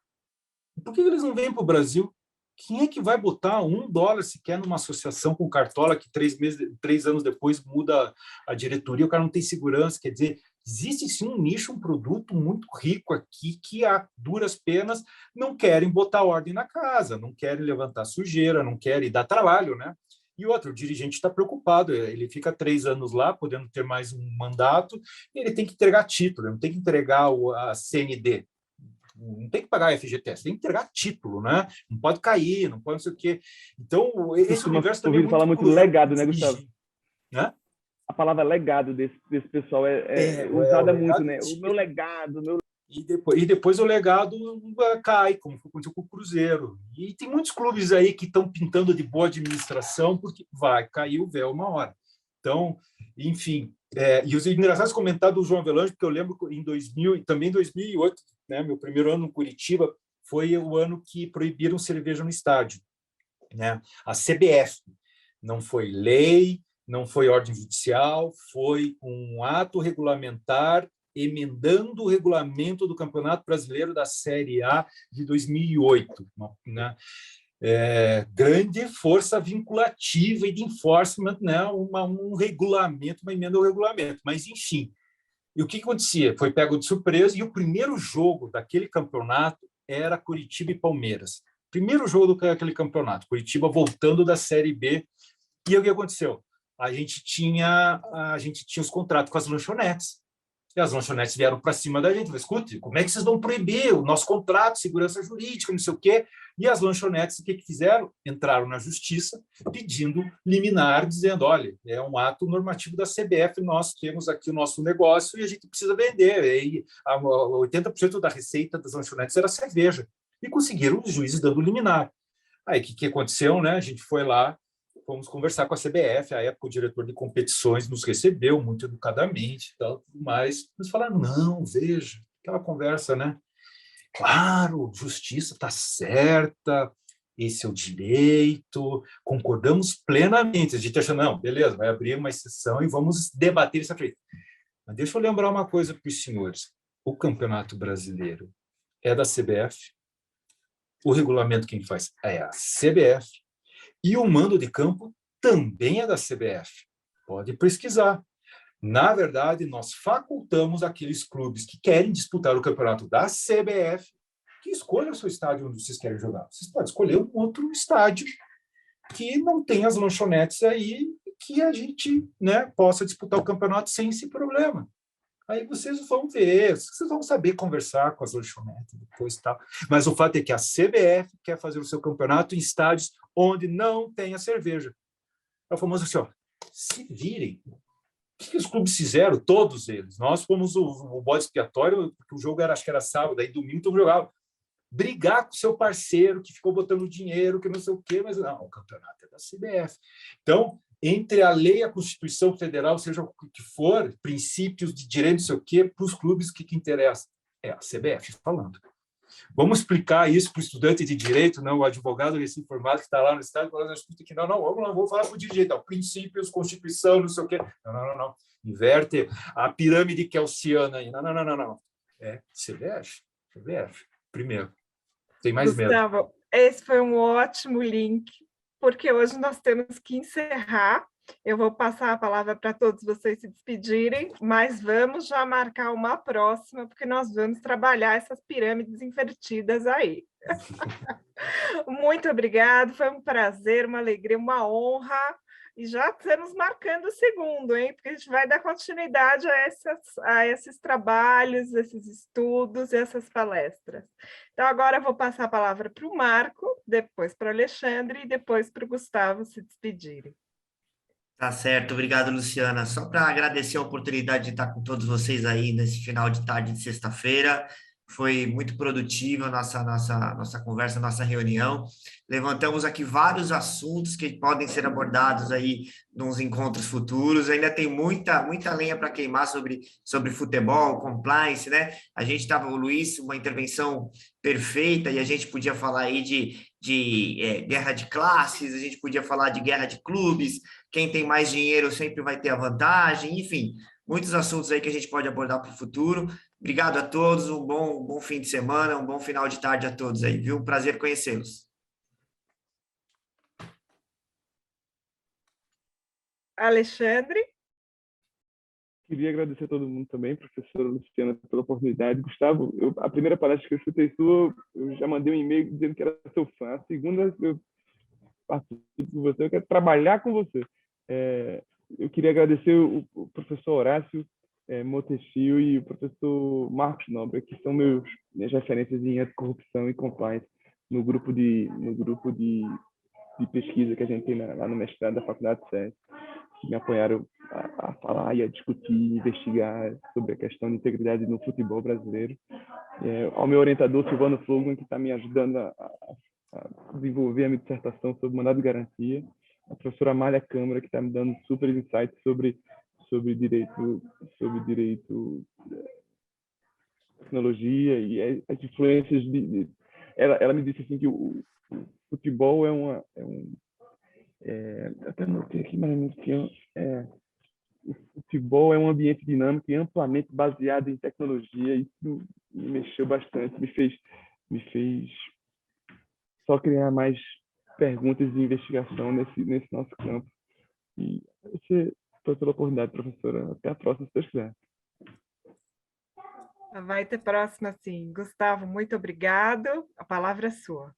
Por que eles não vêm para o Brasil? Quem é que vai botar $1 sequer numa associação com Cartola que 3 anos depois muda a diretoria, o cara não tem segurança? Quer dizer, existe sim um nicho, um produto muito rico aqui que, a duras penas, não querem botar ordem na casa, não querem levantar sujeira, não querem dar trabalho, né? E outro, o dirigente está preocupado, ele fica 3 anos lá, podendo ter mais um mandato, e ele tem que entregar título, não tem que entregar a CND, não tem que pagar a FGTS, tem que entregar título, né? Não pode cair, não pode não sei o quê. Então, esse universo também é muito... falar muito legado, né, Gustavo? Né? A palavra legado desse pessoal é usada muito, né? O meu legado, E depois o legado cai, como aconteceu com o Cruzeiro. E tem muitos clubes aí que estão pintando de boa administração, porque vai cair o véu uma hora. Então, enfim. E os engraçados comentados do João Avelange, porque eu lembro em 2000 e também em 2008, né, meu primeiro ano no Curitiba, foi o ano que proibiram cerveja no estádio, né? A CBF. Não foi lei, não foi ordem judicial, foi um ato regulamentar emendando o regulamento do Campeonato Brasileiro da Série A de 2008, né? Grande força vinculativa e de enforcement, né? Um regulamento, uma emenda ao regulamento. Mas, enfim, e o que acontecia? Foi pego de surpresa e o primeiro jogo daquele campeonato era Curitiba e Palmeiras. Primeiro jogo daquele campeonato, Curitiba voltando da Série B. E o que aconteceu? A gente tinha os contratos com as lanchonetes. E as lanchonetes vieram para cima da gente. Falei, escute, como é que vocês vão proibir o nosso contrato, segurança jurídica, não sei o quê? E as lanchonetes, o que fizeram? Entraram na justiça pedindo liminar, dizendo, olha, é um ato normativo da CBF, nós temos aqui o nosso negócio e a gente precisa vender. E 80% da receita das lanchonetes era cerveja. E conseguiram os juízes dando liminar. Aí, o que aconteceu? Né? A gente foi lá, fomos conversar com a CBF, à época o diretor de competições nos recebeu muito educadamente, tal, mas eles falaram, não, veja, aquela conversa, né? Claro, justiça está certa, esse é o direito, concordamos plenamente. A gente achou, não, beleza, vai abrir uma exceção e vamos debater isso aqui. Mas deixa eu lembrar uma coisa para os senhores, o Campeonato Brasileiro é da CBF, o regulamento quem faz é a CBF, e o mando de campo também é da CBF. Pode pesquisar. Na verdade, nós facultamos aqueles clubes que querem disputar o campeonato da CBF que escolham o seu estádio onde vocês querem jogar. Vocês podem escolher um outro estádio que não tem as lanchonetes aí, que a gente, né, possa disputar o campeonato sem esse problema. Aí vocês vão ver, vocês vão saber conversar com as lanchonetes depois e tal. Mas o fato é que a CBF quer fazer o seu campeonato em estádios onde não tenha cerveja. É o famoso assim, ó, se virem. O que os clubes fizeram? Todos eles. Nós fomos o bode expiatório, porque o jogo acho que era sábado, aí domingo todo jogava. Brigar com o seu parceiro que ficou botando dinheiro, que não sei o quê, mas não, o campeonato é da CBF. Então, entre a lei e a Constituição Federal, seja o que for, princípios de direito, não sei o quê, para os clubes, o que interessa? É a CBF falando. Vamos explicar isso para o estudante de direito, não o advogado recém-formado que está lá no estado, falando que não, vamos falar para o direito, ó, princípios, Constituição, não sei o quê. Não. Inverte a pirâmide kelsiana aí. Não. É CBF. Primeiro. Tem mais Gustavo, medo. Esse foi um ótimo link, porque hoje nós temos que encerrar. Eu vou passar a palavra para todos vocês se despedirem, mas vamos já marcar uma próxima, porque nós vamos trabalhar essas pirâmides invertidas aí. Muito obrigado, foi um prazer, uma alegria, uma honra. E já estamos marcando o segundo, hein? Porque a gente vai dar continuidade a esses trabalhos, esses estudos, essas palestras. Então, agora eu vou passar a palavra para o Marco, depois para o Alexandre e depois para o Gustavo se despedirem. Tá certo, obrigado, Luciana. Só para agradecer a oportunidade de estar com todos vocês aí nesse final de tarde de sexta-feira. Foi muito produtiva a nossa conversa, nossa reunião. Levantamos aqui vários assuntos que podem ser abordados aí nos encontros futuros. Ainda tem muita lenha para queimar sobre futebol, compliance, né? A gente estava, o Luiz, uma intervenção perfeita, e a gente podia falar aí de guerra de classes, a gente podia falar de guerra de clubes, quem tem mais dinheiro sempre vai ter a vantagem, enfim, muitos assuntos aí que a gente pode abordar para o futuro. Obrigado a todos, um bom fim de semana, um bom final de tarde a todos aí, viu? Prazer conhecê-los. Alexandre? Queria agradecer a todo mundo também, professora Luciana, pela oportunidade. Gustavo, a primeira palestra que eu escutei sua, eu já mandei um e-mail dizendo que era seu fã. A segunda, eu participo com você, eu quero trabalhar com você. Eu queria agradecer o professor Horácio Motechil e o professor Marcos Nobre, que são minhas referências em anticorrupção e compliance no grupo de pesquisa que a gente tem lá no mestrado da Faculdade de Ciências, que me apoiaram a falar e a discutir, investigar sobre a questão de integridade no futebol brasileiro. Ao meu orientador, Silvano Flogman, que está me ajudando a desenvolver a minha dissertação sobre mandado de garantia, a professora Amália Câmara, que está me dando super insights sobre direito, tecnologia e as influências ela me disse assim que o futebol até anotei aqui, mas o futebol é um ambiente dinâmico e amplamente baseado em tecnologia. Isso me mexeu bastante, me fez só criar mais perguntas de investigação nesse nosso campo. E você foi pela oportunidade, professora. Até a próxima, se Deus quiser. Vai ter próxima, sim. Gustavo, muito obrigado. A palavra é sua.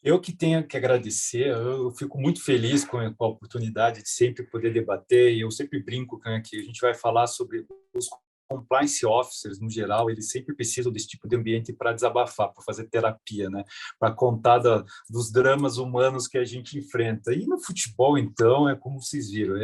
Eu que tenho que agradecer, eu fico muito feliz com a oportunidade de sempre poder debater, e eu sempre brinco que a gente vai falar sobre os compliance officers, no geral, eles sempre precisam desse tipo de ambiente para desabafar, para fazer terapia, né? Para contar dos dramas humanos que a gente enfrenta. E no futebol, então, é como vocês viram,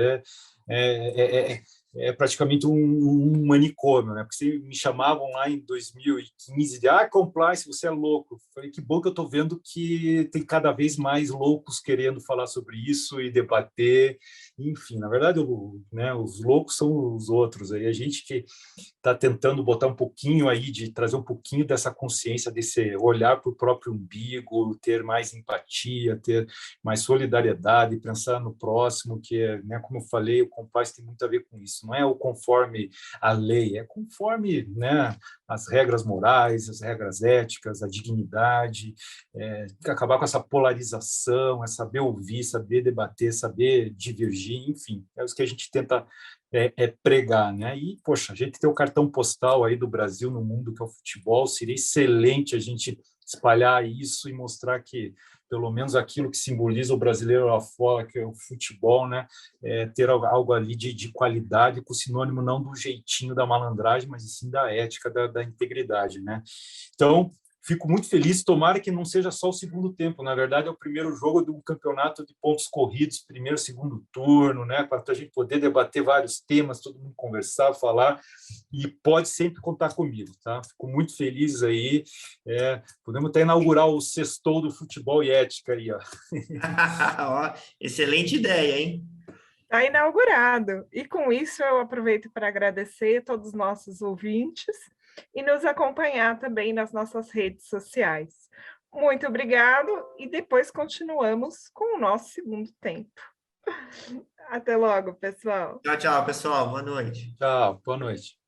é praticamente um manicômio, né? Porque me chamavam lá em 2015 de compliance, você é louco. Eu falei, que bom que eu estou vendo que tem cada vez mais loucos querendo falar sobre isso e debater. Enfim, na verdade, os loucos são os outros. Aí a gente que está tentando botar um pouquinho aí, de trazer um pouquinho dessa consciência, desse olhar para o próprio umbigo, ter mais empatia, ter mais solidariedade, pensar no próximo, que né, como eu falei, o compliance tem muito a ver com isso. Não é o conforme a lei, é conforme né, as regras morais, as regras éticas, a dignidade, acabar com essa polarização, é saber ouvir, saber debater, saber divergir, enfim, é isso que a gente tenta pregar, né? E, poxa, a gente tem o cartão postal aí do Brasil no mundo, que é o futebol, seria excelente a gente espalhar isso e mostrar que pelo menos aquilo que simboliza o brasileiro lá fora, que é o futebol, né? Ter algo ali de qualidade, com sinônimo não do jeitinho da malandragem, mas sim da ética, da integridade, né? Então, fico muito feliz, tomara que não seja só o segundo tempo, na verdade é o primeiro jogo do campeonato de pontos corridos, primeiro, segundo turno, né, para a gente poder debater vários temas, todo mundo conversar, falar, e pode sempre contar comigo, tá? Fico muito feliz aí, podemos até inaugurar o Sextou do Futebol e Ética aí, ó. Ó, excelente ideia, hein? Está inaugurado. E com isso eu aproveito para agradecer a todos os nossos ouvintes e nos acompanhar também nas nossas redes sociais. Muito obrigado e depois continuamos com o nosso segundo tempo. Até logo, pessoal. Tchau, tchau, pessoal. Boa noite. Tchau, boa noite.